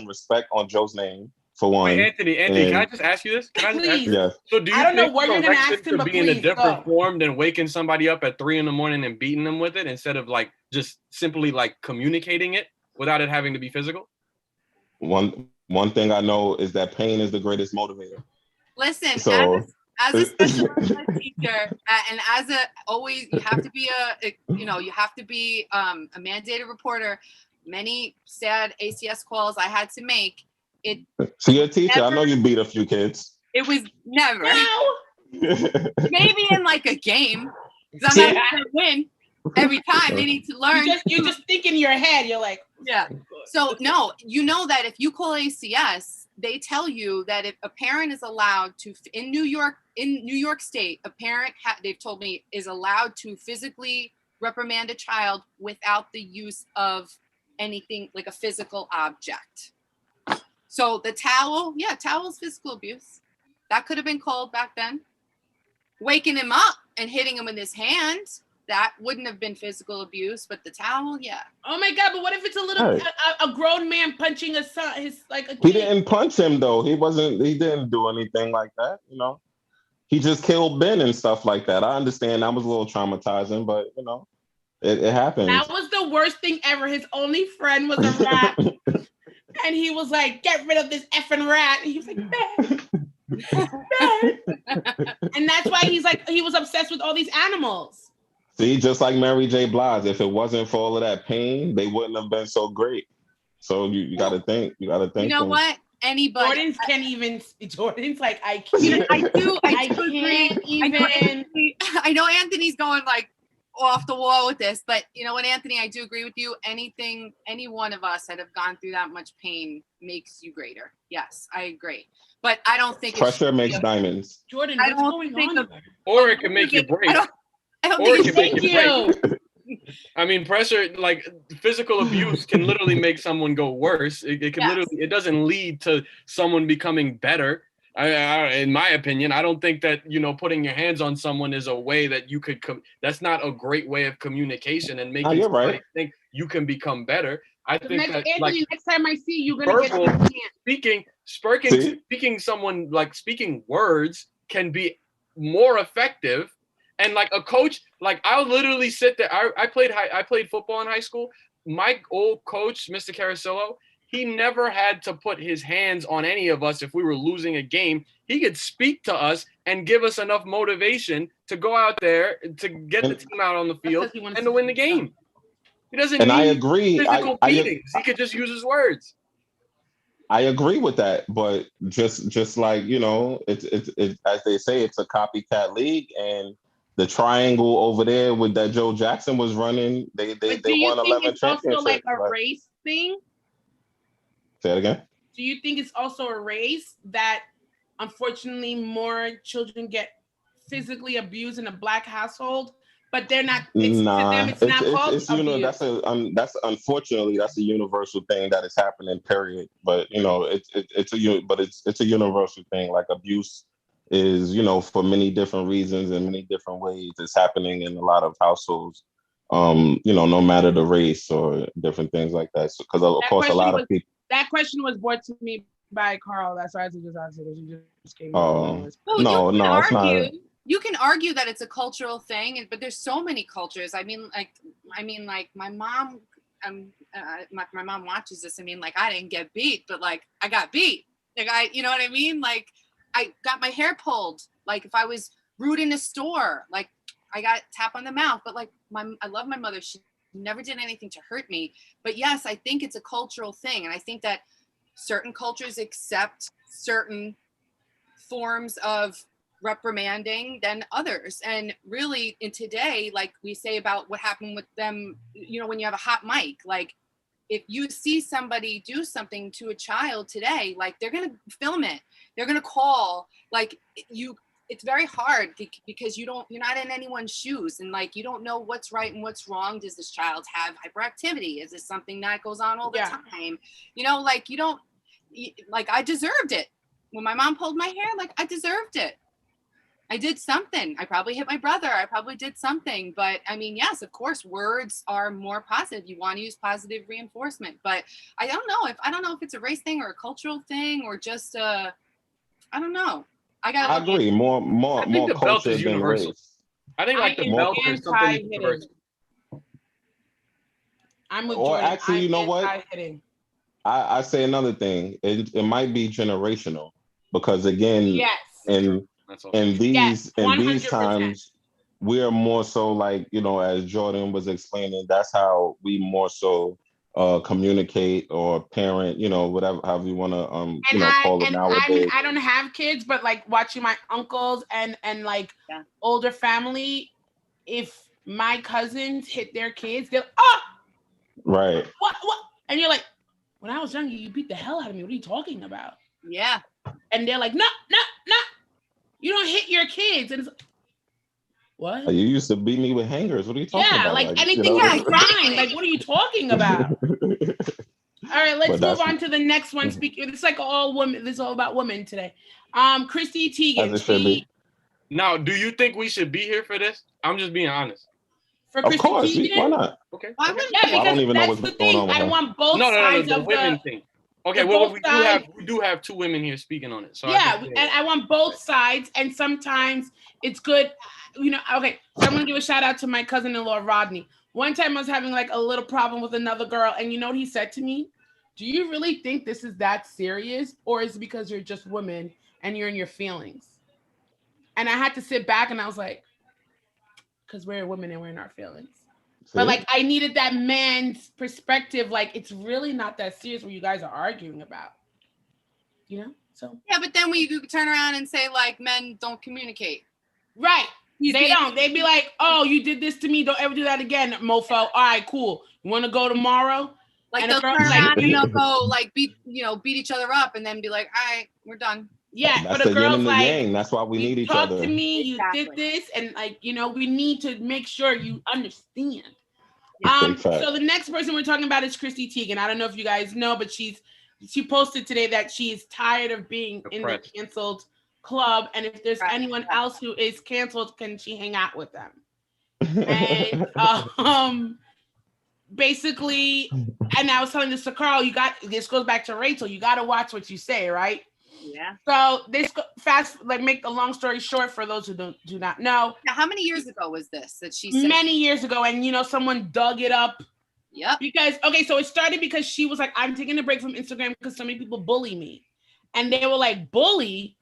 respect on Joe's name for one. Wait, Anthony, can I just ask you this? Please. Yes. So do you I don't know think what you're gonna ask him, could but be in a please different go. form than waking somebody up at 3 a.m. and beating them with it instead of like just simply like communicating it without it having to be physical? One thing I know is that pain is the greatest motivator. Listen, so, as a special ed teacher, and you have to be a mandated reporter. Many sad ACS calls I had to make. So you're a teacher. I know you beat a few kids. It was never. No. Maybe in like a game, because I'm not going to win every time. They need to learn. You just think in your head. You're like, yeah. So no, that if you call ACS, they tell you that if a parent is allowed to, in New York State, a parent, they've told me, is allowed to physically reprimand a child without the use of anything like a physical object. So the towel, towel's physical abuse. That could have been called back then. Waking him up and hitting him with his hand, that wouldn't have been physical abuse, but the towel, yeah. Oh my God! But what if it's a little a grown man punching a son? He didn't punch him though. He didn't do anything like that. He just killed Ben and stuff like that. I understand that was a little traumatizing, but it happened. That was the worst thing ever. His only friend was a rat, and he was like, "Get rid of this effing rat." And he was like, "Ben." And that's why he was obsessed with all these animals. See, just like Mary J. Blige, if it wasn't for all of that pain, they wouldn't have been so great. So you got to think. You got to think. You know what? Anybody. Jordan's can't even. Jordan's like, I can't. I do can't even. I know Anthony's going like off the wall with this, but you know what, Anthony? I do agree with you. Any one of us that have gone through that much pain makes you greater. Yes, I agree. But I don't think pressure makes diamonds. Jordan, what's going on? Or it can make you break. I don't think it's thank you. I mean, pressure, like physical abuse can literally make someone go worse. It can literally, it doesn't lead to someone becoming better. In my opinion, I don't think that, putting your hands on someone is a way that you could, that's not a great way of communication and making somebody think you can become better. I think that Anthony, next time I see you, you're going to get speaking someone, like speaking words can be more effective. And like a coach, like I'll literally sit there. I played football in high school. My old coach, Mr. Carasillo, he never had to put his hands on any of us if we were losing a game. He could speak to us and give us enough motivation to go out there to get the team out on the field and to win the game. He doesn't need I agree. physical beatings. He could just use his words. I agree with that, but just like it's as they say, it's a copycat league, and the triangle over there with that Joe Jackson was running, they won 11 championships. Do you think it's also like a race thing? Say it again. Do you think it's also a race that unfortunately more children get physically abused in a Black household, but they're not? To them, it's not called abuse. That's unfortunately that's a universal thing that is happening. Period. But it's a universal thing. Like abuse is, for many different reasons and many different ways, it's happening in a lot of households. No matter the race or different things like that. So, because of course a lot of people. That question was brought to me by Carl. That's why I just answered it. You just came. No, it's not. You can argue that it's a cultural thing, but there's so many cultures. I mean, like my mom. My mom watches this. I mean, like I didn't get beat, but like I got beat. Like you know what I mean? Like I got my hair pulled. Like if I was rude in a store, like I got tap on the mouth. But like I love my mother. She never did anything to hurt me. But yes, I think it's a cultural thing. And I think that certain cultures accept certain forms of reprimanding than others. And really in today, like we say about what happened with them, when you have a hot mic, like if you see somebody do something to a child today, like they're going to film it. They're going to call, like it's very hard because you're not in anyone's shoes, and like, you don't know what's right and what's wrong. Does this child have hyperactivity? Is this something that goes on all the time? You know, like like I deserved it. When my mom pulled my hair, like I deserved it. I did something. I probably hit my brother. I probably did something. But I mean, yes, of course, words are more positive. You want to use positive reinforcement. But I don't know if it's a race thing or a cultural thing or just I don't know. I agree. More the belt culture is than universal. race. I think like the belt is something universal. I'm with Or Jordan. actually, you know what? I say another thing. It might be generational because again, in these 100%. times, we're more so like, you know, as Jordan was explaining, that's how we more so communicate or parent, you know, whatever, however you want to call it nowadays. I don't have kids, but like watching my uncles and like older family, if my cousins hit their kids, they're right. What? And you're like, when I was younger, you beat the hell out of me. What are you talking about? Yeah. And they're like, no, you don't hit your kids. And it's like, what? You used to beat me with hangers. What are you talking about? Yeah, like anything is fine. Like, what are you talking about? All right, let's move on to the next one. Speaking, it's like all women. This is all about women today. Chrissy Teigen. Now, do you think we should be here for this? I'm just being honest. For Chrissy Teigen? Why not? Okay. Yeah, because I don't even know what's going on with her. I want both sides of the women thing. Okay, well, we do have two women here speaking on it. So and I want both sides, and sometimes it's good, you know. Okay, so I'm gonna give a shout out to my cousin-in-law Rodney. One time I was having like a little problem with another girl, and you know what he said to me? Do you really think this is that serious, or is it because you're just women and you're in your feelings? And I had to sit back, and I was like, because we're women and we're in our feelings. But like, I needed that man's perspective. Like, it's really not that serious what you guys are arguing about, you know? So yeah, but then we turn around and say like men don't communicate, right? They don't. They'd be like, "Oh, you did this to me. Don't ever do that again, mofo." All right, cool. You want to go tomorrow? Like, they'll turn around and they'll go like beat each other up, and then be like, "All right, we're done." Yeah, that's but a girl's like, yang. That's why we need each other. Talk to me. You did this, and like, you know, we need to make sure you understand. So the next person we're talking about is Chrissy Teigen. I don't know if you guys know, but she posted today that she's tired of being in the canceled club, and if there's anyone else who is canceled, can she hang out with them? And basically, and I was telling this to Carl, this goes back to Rachel. You got to watch what you say, right? Yeah. So make a long story short for those who do not know. Now, how many years ago was this that she said? Many years ago, and you know, someone dug it up. Yep. Because so it started because she was like, I'm taking a break from Instagram because so many people bully me, and they were like, bully?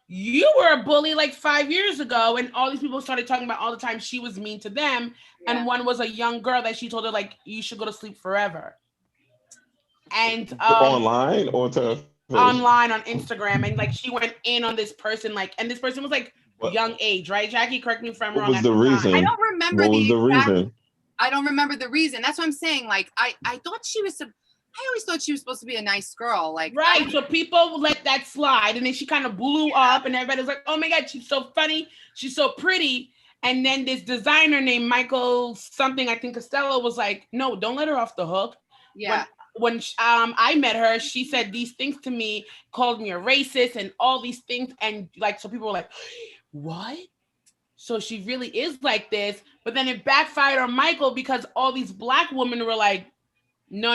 You were a bully like 5 years ago, and all these people started talking about all the time she was mean to them. Yeah. And one was a young girl that she told her like, you should go to sleep forever. And online or to online on Instagram, and like she went in on this person, like, and this person was like young age, right? Jackie, correct me if I'm wrong. What was the reason? I don't remember the reason. I don't remember the reason. That's what I'm saying. Like, I thought she was. I always thought she was supposed to be a nice girl. Like, right. So people let that slide, and then she kind of blew up, and everybody was like, "Oh my God, she's so funny, she's so pretty." And then this designer named Michael something, I think Costello, was like, "No, don't let her off the hook." Yeah. When I met her, she said these things to me, called me a racist and all these things. And like, so people were like, what? So she really is like this. But then it backfired on Michael because all these Black women were like, no,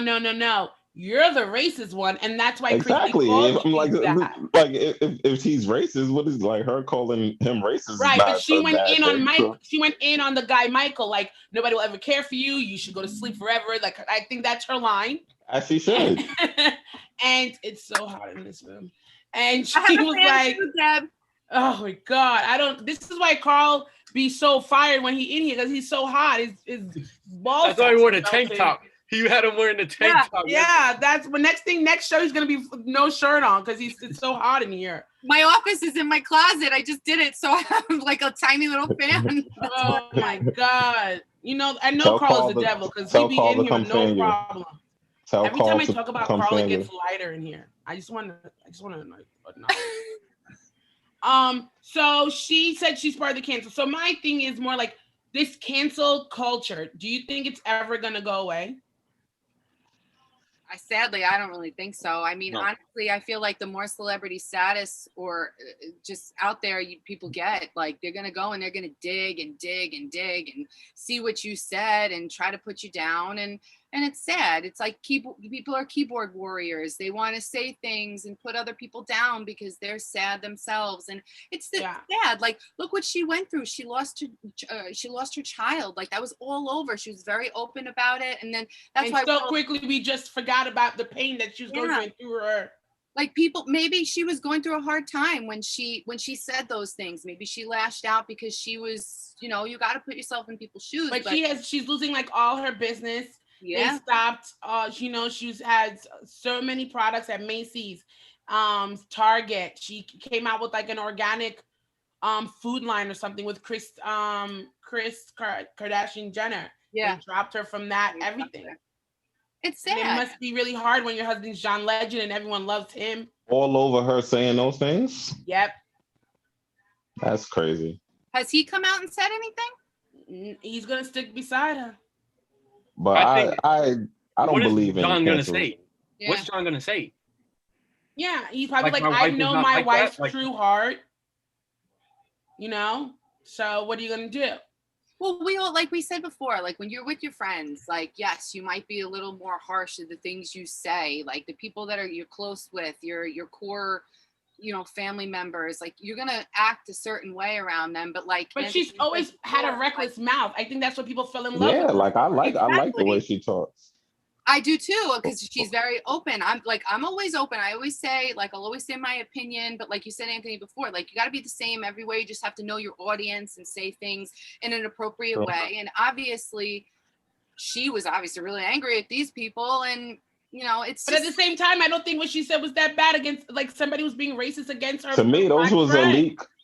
you're the racist one. And that's why exactly. I'm like if he's racist, what is like her calling him racist? Right, but she went in on Mike. She went in on the guy Michael. Like, nobody will ever care for you. You should go to sleep forever. Like, I think that's her line. As she should. And it's so hot in this room. And she was like, oh my God, this is why Carl be so fired when he in here, because he's so hot. His balls. That's why he wore the tank top. You had him wearing the tank top. Yeah, that's the next show he's gonna be no shirt on because it's so hot in here. My office is in my closet. I just did it, so I have like a tiny little fan. Oh my God! You know, I know Carl is the devil because he be in here with no problem. Tell Every Carl time I to talk about come Carl, it stand gets in. lighter in here. I just want to like. So she said she's part of the cancel. So my thing is more like this cancel culture. Do you think it's ever gonna go away? Sadly, I don't really think so. I mean, No. honestly, I feel like the more celebrity status or just out there people get, like they're gonna go and they're gonna dig and dig and dig and see what you said and try to put you down. And it's sad. It's like people are keyboard warriors. They want to say things and put other people down because they're sad themselves. And it's sad. Like, look what she went through. She lost her child. Like, that was all over. She was very open about it. And then that's why so quickly we just forgot about the pain that she was going through her. Like, people, maybe she was going through a hard time when she said those things. Maybe she lashed out because she was, you got to put yourself in people's shoes. But she's losing like all her business. Yeah. They stopped. She's had so many products at Macy's, Target. She came out with like an organic food line or something with Kris Kardashian Jenner. Yeah. They dropped her from that, everything. It's sad. And it must be really hard when your husband's John Legend and everyone loves him. All over her saying those things? Yep. That's crazy. Has he come out and said anything? He's gonna stick beside her. But I don't believe in John cancel. gonna say? Yeah. What's John gonna say? Yeah, he's probably Like, like, my I wife know is not my like wife's that? Like- true heart. So what are you gonna do? Well, we all, like we said before, like when you're with your friends, like, yes, you might be a little more harsh to the things you say, like the people that you're close with, your core, family members, like you're gonna act a certain way around them, but she's always had a reckless mouth. I think that's what people fell in love with. Yeah, like I like the way she talks. I do too, because she's very open. I'm always open. I always say, like, I'll always say my opinion, but like you said, Anthony, before, like, you got to be the same everywhere. You just have to know your audience and say things in an appropriate way. And obviously, she was really angry at these people, and it's. But at the same time, I don't think what she said was that bad against, like, somebody was being racist against her. To me,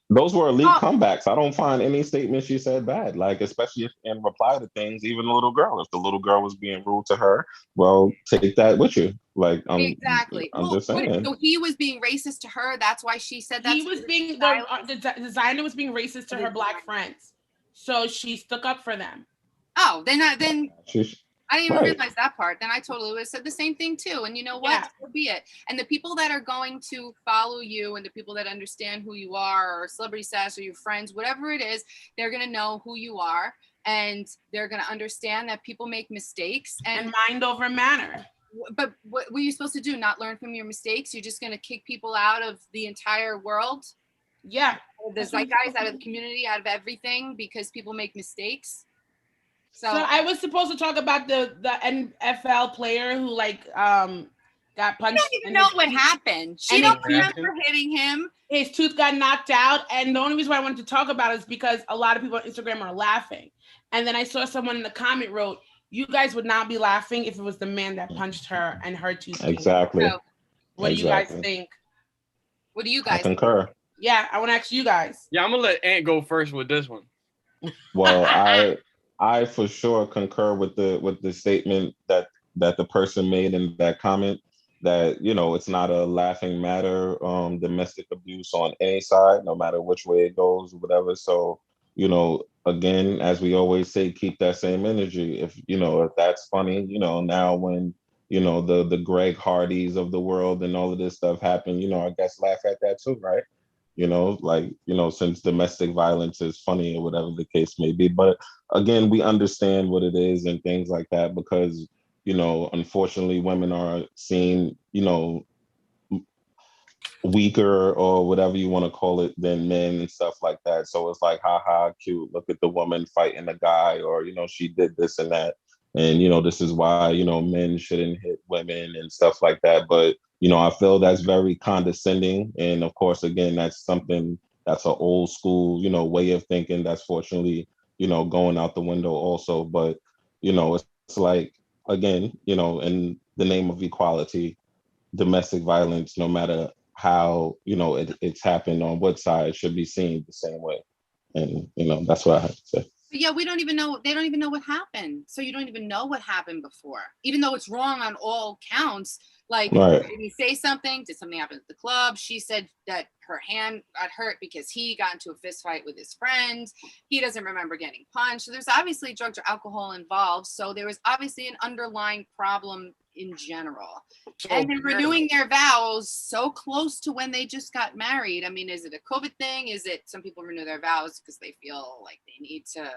those were elite comebacks. I don't find any statement she said bad, like, especially if in reply to things, even the little girl. If the little girl was being rude to her, well, take that with you. Like, exactly. I'm just saying. So he was being racist to her. That's why she said that. He was being, the designer was being racist to her Black friends. So she stuck up for them. Oh, then I didn't even realize that part. Then I totally would have said the same thing too. And you know what? Yeah. So be it. And the people that are going to follow you and the people that understand who you are, or celebrity status, or your friends, whatever it is, they're going to know who you are. And they're going to understand that people make mistakes. And mind over matter. But what were you supposed to do? Not learn from your mistakes? You're just going to kick people out of the entire world? Yeah. The zeitgeist, out of the community, out of everything, because people make mistakes? So I was supposed to talk about the NFL player who got punched. She don't even know what happened. She don't remember hitting him. His tooth got knocked out, and the only reason why I wanted to talk about it is because a lot of people on Instagram are laughing. And then I saw someone in the comment wrote, "You guys would not be laughing if it was the man that punched her and her tooth." Exactly. So, what do you guys think? What do you guys? I concur. Yeah, I want to ask you guys. Yeah, I'm gonna let Ant go first with this one. Well, I for sure concur with the statement that the person made in that comment, that it's not a laughing matter, domestic abuse on any side, no matter which way it goes, whatever. So again, as we always say, keep that same energy. If that's funny, now when the Greg Hardys of the world and all of this stuff happen, I guess laugh at that too, right? Since domestic violence is funny or whatever the case may be. But again, we understand what it is and things like that, because, unfortunately, women are seen, weaker or whatever you want to call it than men and stuff like that. So it's like, haha, cute. Look at the woman fighting a guy, or, she did this and that. And, this is why, men shouldn't hit women and stuff like that. But I feel that's very condescending. And of course, again, that's something that's an old school, way of thinking that's fortunately, going out the window also. But, it's like, again, in the name of equality, domestic violence, no matter how, it's happened on what side, should be seen the same way. And, that's what I have to say. But yeah, we don't even know. They don't even know what happened. So you don't even know what happened before, even though it's wrong on all counts. Like, did he say something? Did something happen at the club? She said that her hand got hurt because he got into a fist fight with his friend. He doesn't remember getting punched. So there's obviously drugs or alcohol involved. So there was obviously an underlying problem in general. So, and they're renewing their vows so close to when they just got married. I mean, is it a COVID thing? Is it some people renew their vows because they feel like they need to,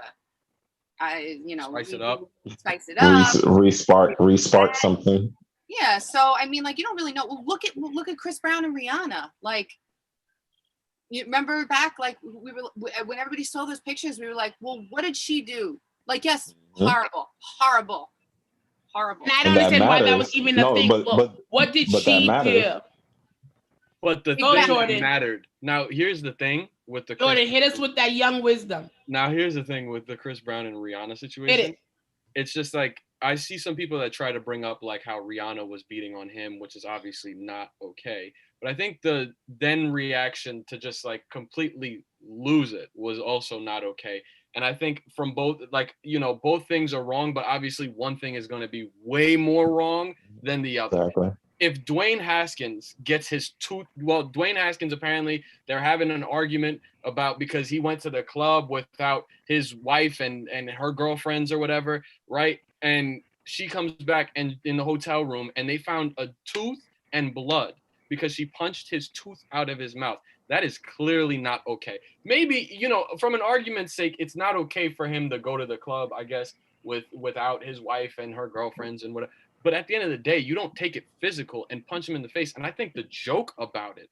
spice it up, respark something. Yeah, so I mean, like, you don't really know. Well, look at Chris Brown and Rihanna. Like, you remember back, like, we were when everybody saw those pictures, we were like, well, what did she do? Like, yes, horrible. And I don't understand why that was even a thing. But what did she do? But the thing that mattered. Now, here's the thing with the Jordan, hit us with that young wisdom. Now, here's the thing with the Chris Brown and Rihanna situation. It's just like, I see some people that try to bring up like how Rihanna was beating on him, which is obviously not okay. But I think the then reaction to just like completely lose it was also not okay. And I think from both, like, both things are wrong, but obviously one thing is going to be way more wrong than the other. Exactly. If Dwayne Haskins gets his tooth, well, Dwayne Haskins, apparently they're having an argument about because he went to the club without his wife and her girlfriends or whatever, right? And she comes back and in the hotel room and they found a tooth and blood because she punched his tooth out of his mouth. That is clearly not okay. Maybe, from an argument's sake, it's not okay for him to go to the club, I guess, without his wife and her girlfriends and whatever. But at the end of the day, you don't take it physical and punch him in the face. And I think the joke about it,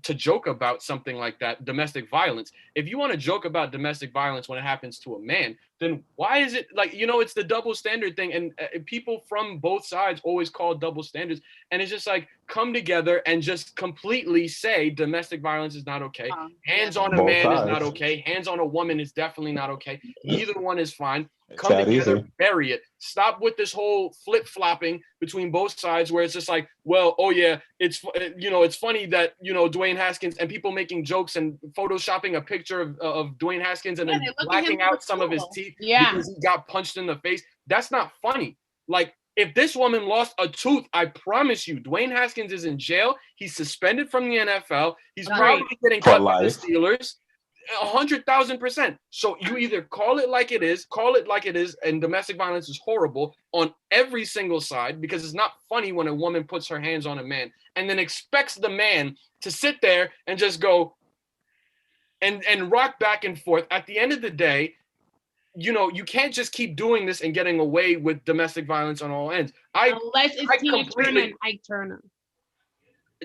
to joke about something like that, domestic violence, if you want to joke about domestic violence when it happens to a man, then why is it like, it's the double standard thing. And people from both sides always call double standards. And it's just like, come together and just completely say domestic violence is not okay. Hands on a man is not okay. Hands on a woman is definitely not okay. Neither one is fine. Come together, bury it. Stop with this whole flip-flopping between both sides where it's just like, well, oh yeah, it's funny that, Dwayne Haskins and people making jokes and photoshopping a picture of Dwayne Haskins and then blacking out some of his teeth because he got punched in the face. That's not funny. Like, if this woman lost a tooth, I promise you, Dwayne Haskins is in jail. He's suspended from the NFL. He's probably getting cut by the Steelers. 100,000%. So you either call it like it is, and domestic violence is horrible on every single side because it's not funny when a woman puts her hands on a man and then expects the man to sit there and just go and rock back and forth. At the end of the day, you can't just keep doing this and getting away with domestic violence on all ends. Unless it's Tina Turner and Ike Turner.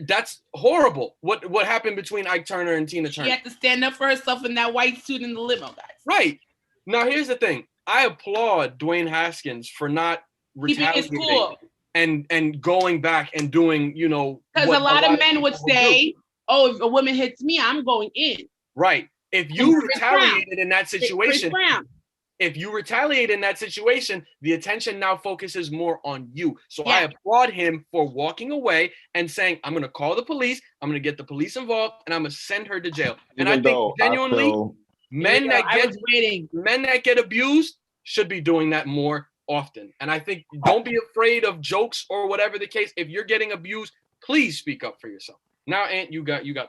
That's horrible. What happened between Ike Turner and Tina Turner? She had to stand up for herself in that white suit in the limo, guys. Right. Now, here's the thing. I applaud Dwayne Haskins for not retaliating and going back and doing, because a lot of men would say, oh, if a woman hits me, I'm going in. Right. If you retaliated in that situation, the attention now focuses more on you. So I applaud him for walking away and saying, I'm going to call the police. I'm going to get the police involved and I'm going to send her to jail. And I think genuinely men that get abused should be doing that more often. And I think don't be afraid of jokes or whatever the case. If you're getting abused, please speak up for yourself. Now, Aunt, you got the floor.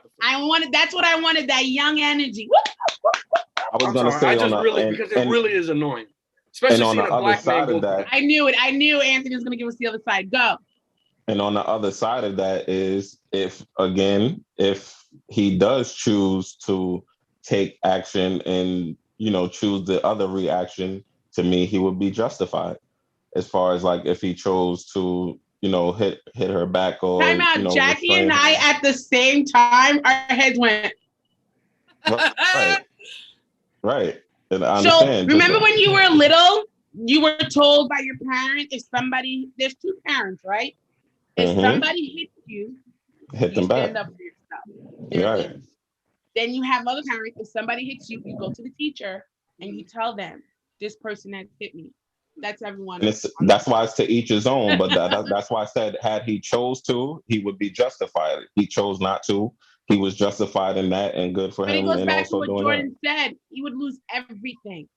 That's what I wanted, that young energy. I was going to say, because it really is annoying, especially seeing a black man go through that. I knew it. I knew Anthony was going to give us the other side. Go. And on the other side of that is if he does choose to take action and, choose the other reaction, to me, he would be justified. As far as like if he chose to, hit her back or. Time out, Jackie and I at the same time, our heads went. Right. And I understand. So remember when you were little, you were told by your parent, there's two parents, right? If somebody hits you, hit them back. Stand up for yourself. Right. Then you have other parents, if somebody hits you, you go to the teacher and you tell them, this person has hit me. That's everyone. That's why it's to each his own. But that's why I said, had he chose to, he would be justified. He chose not to. He was justified in that, and good for him. But it goes and back to also what Jordan said. He would lose everything.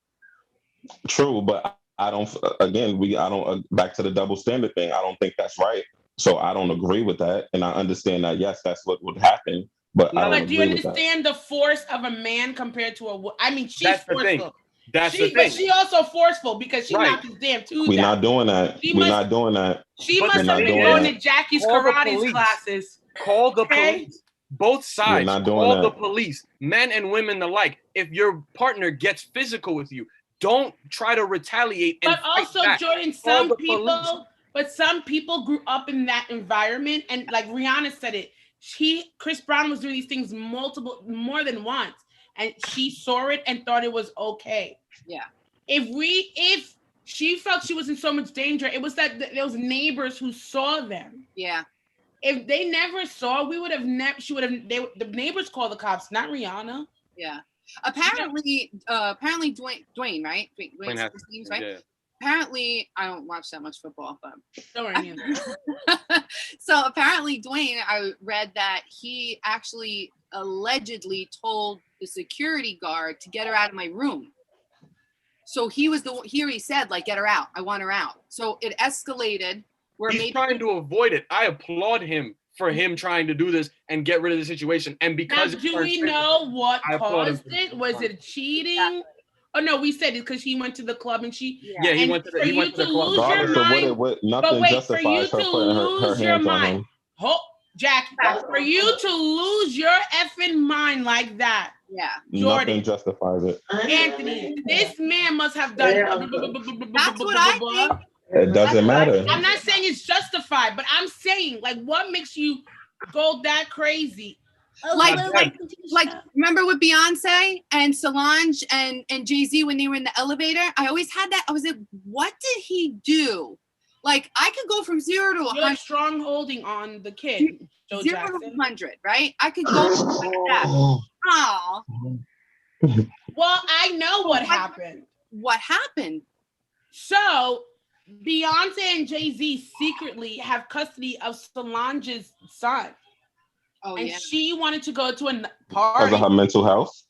True, but I don't. Again, I don't. Back to the double standard thing. I don't think that's right. So I don't agree with that, and I understand that. Yes, that's what would happen, but I don't But do you agree with that. understand the force of a man compared to a? I mean, she's That's the thing. forceful. That's the thing. But she also forceful because she Right. knocked his damn tooth We're out. not doing that. We're not doing that. She But must we're have not been doing going that. to Jackie's Call the karate police. classes. Call the Okay? police. Both sides. not doing Call the that. police. Men and women alike. If your partner gets physical with you, don't try to retaliate. And But also, fight back. Jordan, Call some the police. people grew up in that environment, and like Rihanna said it, Chris Brown was doing these things more than once, and she saw it and thought it was okay. Yeah. If she felt she was in so much danger, it was that those neighbors who saw them. Yeah. If they never saw, we would have never. The neighbors called the cops, not Rihanna. Yeah. Apparently, Dwayne, right? Dwayne's Haskins, name's right. yeah. Apparently, I don't watch that much football, but Don't worry. so apparently, Dwayne, I read that he actually allegedly told the security guard to get her out of my room. So he said, like, get her out. I want her out. So it escalated. He's trying to avoid it. I applaud him for him trying to do this and get rid of the situation. And because now, do we know what caused it? Was it cheating? Exactly. Oh no, we said it because he went to the club and she. Yeah, he went to the club. Regardless of nothing justifies her putting her hands on him. Jackie, for you to lose your effing mind like that. Yeah. Jordan, nothing justifies it. Anthony, this man must have done. That's what I think. It doesn't matter. I'm not saying it's justified, but I'm saying, like, what makes you go that crazy? Like remember with Beyonce and Solange and Jay-Z when they were in the elevator? I always had that. I was like, what did he do? Like, I could go from 0 to 100. Strong holding on the kid. 0 to 100, right? I could go like that. Oh. Well, I know what happened. What happened? So, Beyonce and Jay-Z secretly have custody of Solange's son. Oh, and yeah. she wanted to go to a party. Because of her mental health?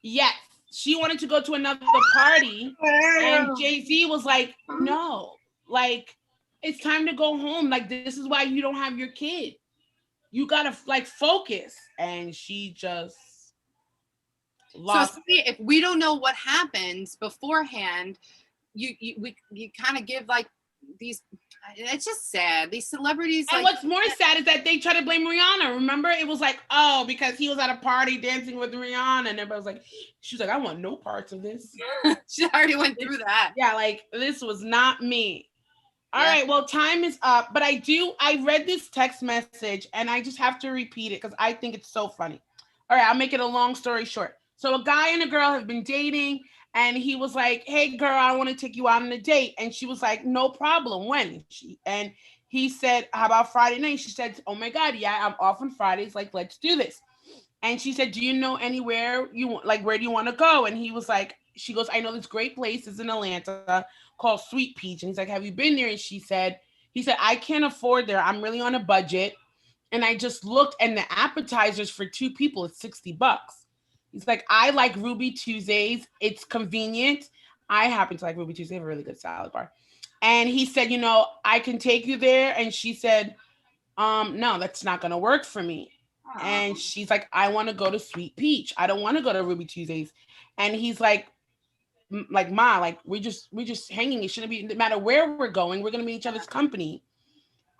Yes. She wanted to go to another party. And Jay-Z was like, no. Like, it's time to go home. Like, this is why you don't have your kid. You got to, like, focus. And she just lost. So, see, if we don't know what happens beforehand, you kind of give, like, these... It's just sad. These celebrities. And what's more sad is that they try to blame Rihanna. Remember, it was like, oh, because he was at a party dancing with Rihanna, and everybody was like, she was like, I want no parts of this. She already went through that. Yeah, like, this was not me. All right, well, time is up, but I read this text message, and I just have to repeat it because I think it's so funny. All right, I'll make it a long story short. So a guy and a girl have been dating. And he was like, hey, girl, I want to take you out on a date. And she was like, no problem. When? And he said, how about Friday night? She said, oh, my God, yeah, I'm off on Fridays. Like, let's do this. And she said, do you know anywhere where do you want to go? And he was like, she goes, I know this great place is in Atlanta called Sweet Peach. And he's like, have you been there? And he said, I can't afford there. I'm really on a budget. And I just looked, and the appetizers for 2 people is $60. He's like, I like Ruby Tuesdays. It's convenient. I happen to like Ruby Tuesdays. They have a really good salad bar. And he said, I can take you there. And she said, no, that's not going to work for me. Aww. And she's like, I want to go to Sweet Peach. I don't want to go to Ruby Tuesdays. And he's like, Ma, like, we're just hanging. It shouldn't be, no matter where we're going, we're going to be each other's company.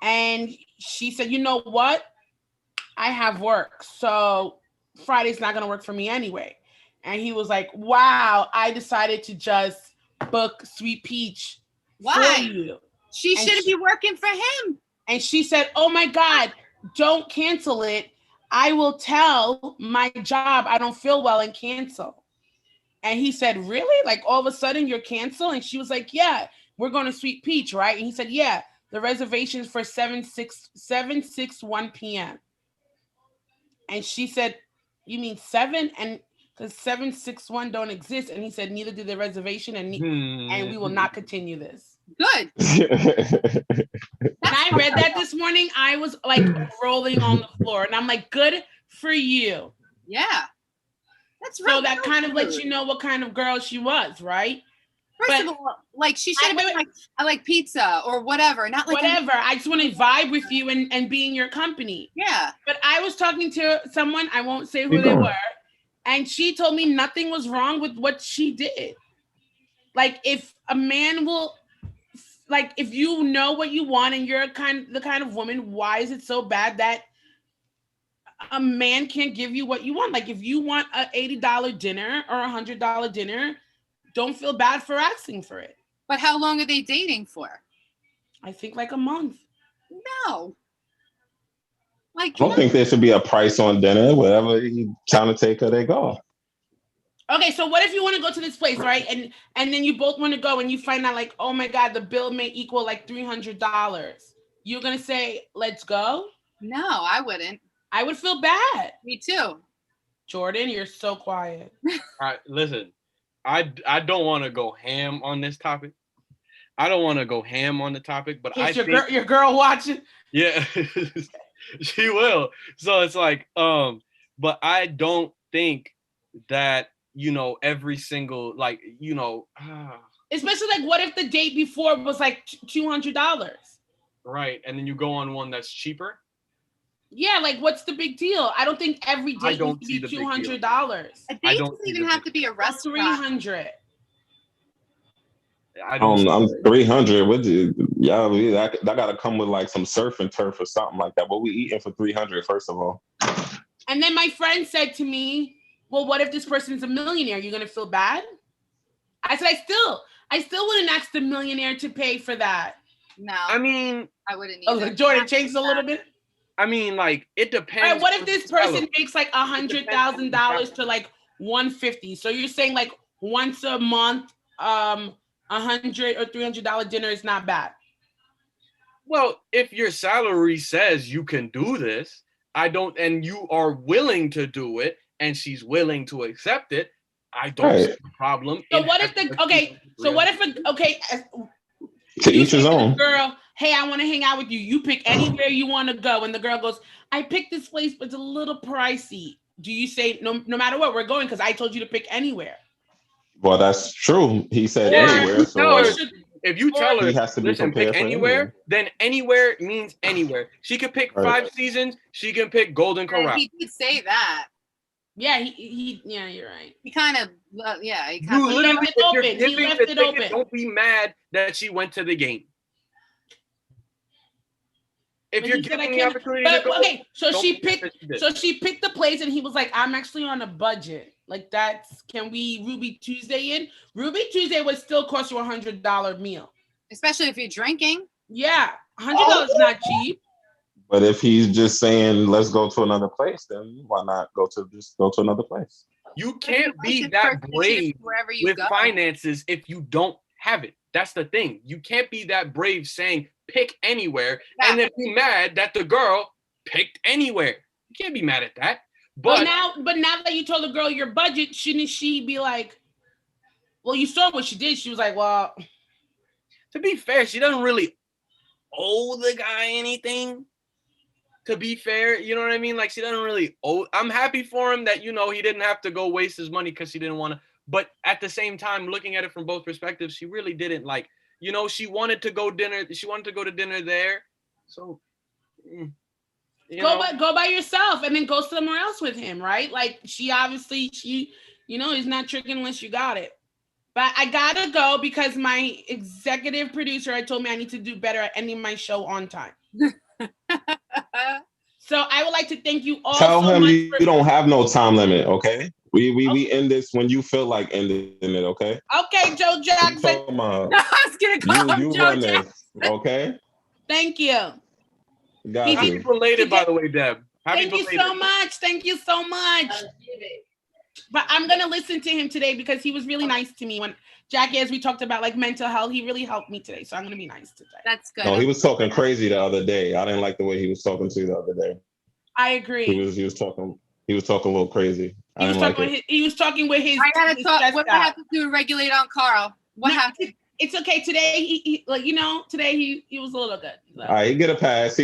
And she said, you know what? I have work. So Friday's not going to work for me anyway. And he was like, wow, I decided to just book Sweet Peach. Why? For you. She shouldn't be working for him. And she said, oh my God, don't cancel it. I will tell my job I don't feel well and cancel. And he said, really? Like, all of a sudden you're canceled? And she was like, yeah, we're going to Sweet Peach, right? And he said, yeah, the reservation's for 7:61 p.m. And she said, you mean 7? And because 761 don't exist. And he said, neither did the reservation, and we will not continue this. Good. When I read that this morning, I was like rolling on the floor, and I'm like, good for you. Yeah. That's right. So that kind of lets you know what kind of girl she was, right? First of all, like she should have been like, I like pizza or whatever, not like whatever. I just want to vibe with you and be in your company. Yeah. But I was talking to someone, I won't say who they were, and she told me nothing was wrong with what she did. Like if a man will, like if you know what you want and you're the kind of woman, why is it so bad that a man can't give you what you want? Like if you want an $80 dinner or $100 dinner, don't feel bad for asking for it. But how long are they dating for? I think like a month. No. Like I don't think there should be a price on dinner. Whatever you trying to take her, they go. Okay, so what if you want to go to this place, right? And then you both want to go and you find out like, oh my God, the bill may equal like $300. You're going to say, let's go? No, I wouldn't. I would feel bad. Me too. Jordan, you're so quiet. All right, listen. I don't want to go ham on this topic. I don't want to go ham on the topic, but I think your girl watching. Yeah, she will. So it's like, but I don't think that, you know, every single, like, you know, especially like, what if the date before was like $200? Right, and then you go on one that's cheaper. Yeah, like what's the big deal? I don't think every date needs to be $200. A date doesn't even have to be a restaurant. $300. I'm 300. What do that gotta come with like some surf and turf or something like that. What we eating for 300? First of all. And then my friend said to me, "Well, what if this person's a millionaire? You're gonna feel bad?" I said, I still wouldn't ask the millionaire to pay for that. No, I mean, I wouldn't. Oh, Jordan changed a little bit. I mean, like it depends. All right, what if this person makes like $100,000 to like $150? So you're saying like once a month, $100 or $300 dinner is not bad. Well, if your salary says you can do this, and you are willing to do it, and she's willing to accept it, I don't see a problem. So what if to each his own. Girl, hey, I want to hang out with you. You pick anywhere you want to go, and the girl goes, I picked this place, but it's a little pricey. Do you say no matter what, we're going because I told you to pick anywhere? Well, that's true. He said anywhere. So if you tell her, he has to be listen, pick anywhere, then anywhere means anywhere. She could pick 5 seasons. She can pick Golden Corral. He did say that. Yeah, yeah, you're right. He kind of, he left it open. Don't be mad that she went to the game. If you're giving the opportunity to go, okay, so she picked the place, and he was like, "I'm actually on a budget. Like can we Ruby Tuesday in? Ruby Tuesday would still cost you $100 meal, especially if you're drinking. Yeah, $100 is not cheap. But if he's just saying let's go to another place, then why not go to another place? You can't be that brave with finances if you don't have it. That's the thing. You can't be that brave saying pick anywhere and then be mad that the girl picked anywhere. You can't be mad at that. But now that you told the girl your budget, shouldn't she be like, well, you saw what she did. She was like, well, to be fair, she doesn't really owe the guy anything. To be fair, you know what I mean? Like she doesn't really owe. I'm happy for him that, you know, he didn't have to go waste his money because she didn't want to. But at the same time, looking at it from both perspectives, she really didn't like, you know, she wanted to go dinner. She wanted to go to dinner there. So go by yourself and then go somewhere else with him, right? Like she you know, he's not tricking unless you got it. But I gotta go because my executive producer had told me I need to do better at ending my show on time. So I would like to thank you all. Tell him you don't have no time limit, okay? We end this when you feel like ending it, okay? Okay, Joe Jackson. I was gonna call him Joe Jackson. Okay? Thank you. Happy belated, by the way, Deb. Thank you so much. Thank you so much. But I'm gonna listen to him today because he was really nice to me when Jackie, as we talked about like mental health, he really helped me today. So I'm gonna be nice today. That's good. No, he was talking crazy the other day. I didn't like the way he was talking to you the other day. I agree. He was talking a little crazy. He was talking with his. I gotta talk. What do I have to do to regulate on Carl? What happened? It's okay. Today he like, you know, today he was a little good. So. All right, he get a pass.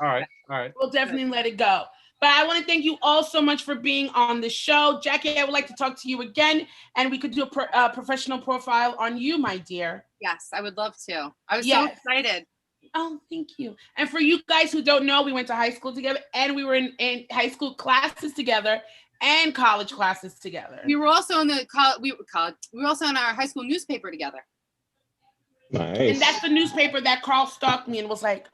All right. We'll definitely let it go. But I want to thank you all so much for being on the show. Jackie, I would like to talk to you again, and we could do a professional profile on you, my dear. Yes, I would love to. I was so excited. Oh, thank you. And for you guys who don't know, we went to high school together, and we were in high school classes together and college classes together. We were also in the we were also in our high school newspaper together. Nice. And that's the newspaper that Carl stalked me and was like,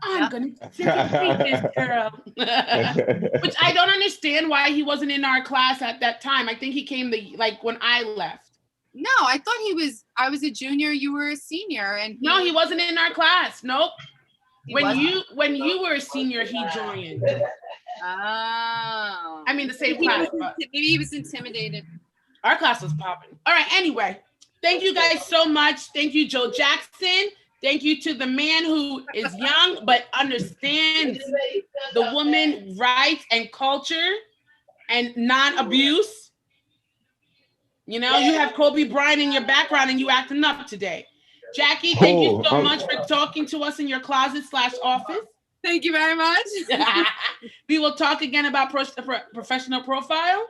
I'm gonna take this girl. Which I don't understand why he wasn't in our class at that time. I think he came when I left. No, I thought I was a junior, you were a senior, and no, he wasn't in our class. Nope. When you were a senior, he joined. Oh. I mean the same class. Maybe he was intimidated. Our class was popping. All right, anyway. Thank you guys so much. Thank you, Joe Jackson. Thank you to the man who is young but understands the woman rights and culture and non-abuse. You know, you have Kobe Bryant in your background and you acting up today. Jackie, thank you so much for talking to us in your closet/office. Thank you very much. We will talk again about professional profile.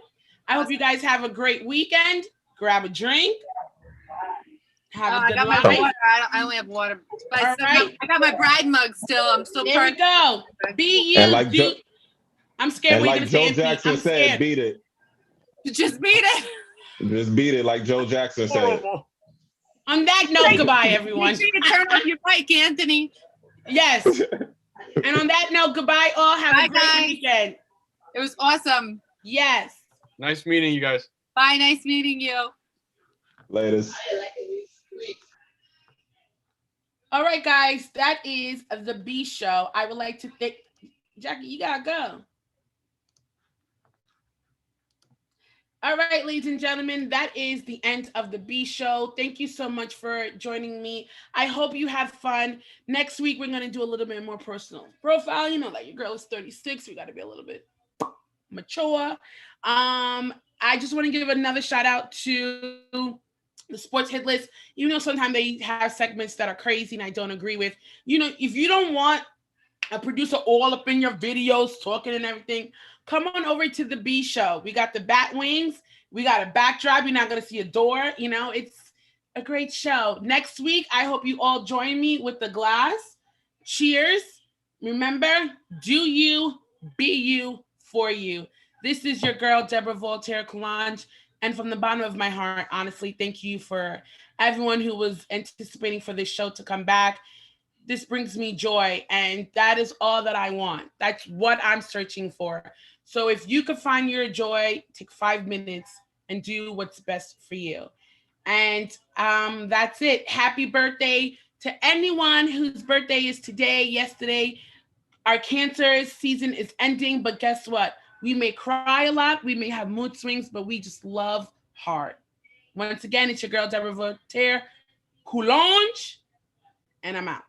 I hope you guys have a great weekend. Grab a drink. Have a good life. I only have water. But I got my bride mug still. I'm still there we go. Be you. And like I'm scared. And like Joe Jackson said, beat it. Just beat it. Just beat it like Joe Jackson said. On that note, goodbye, everyone. Make sure you turn off your mic, Anthony. Yes. And on that note, goodbye all. Have a great weekend. It was awesome. Yes. Nice meeting you guys. Bye. Nice meeting you. Latest. All right, guys. That is the B Show. I would like to thank Jackie. You gotta go. All right, ladies and gentlemen, that is the end of the B Show. Thank you so much for joining me. I hope you had fun. Next week, we're going to do a little bit more personal profile. You know, like your girl is 36. We got to be a little bit mature. I just want to give another shout out to the Sports Hit List. You know, sometimes they have segments that are crazy and I don't agree with. You know, if you don't want a producer all up in your videos talking and everything, come on over to the B Show. We got the bat wings. We got a backdrop. You're not going to see a door. You know, it's a great show. Next week, I hope you all join me with the glass. Cheers. Remember, do you, be you, for you. This is your girl, Deborah Voltaire Coulange. And from the bottom of my heart, honestly, thank you for everyone who was anticipating for this show to come back. This brings me joy, and that is all that I want. That's what I'm searching for. So if you could find your joy, take 5 minutes and do what's best for you. And that's it. Happy birthday to anyone whose birthday is today, yesterday. Our Cancer season is ending, but guess what? We may cry a lot, we may have mood swings, but we just love hard. Once again, it's your girl, Deborah Voltaire Coulange, and I'm out.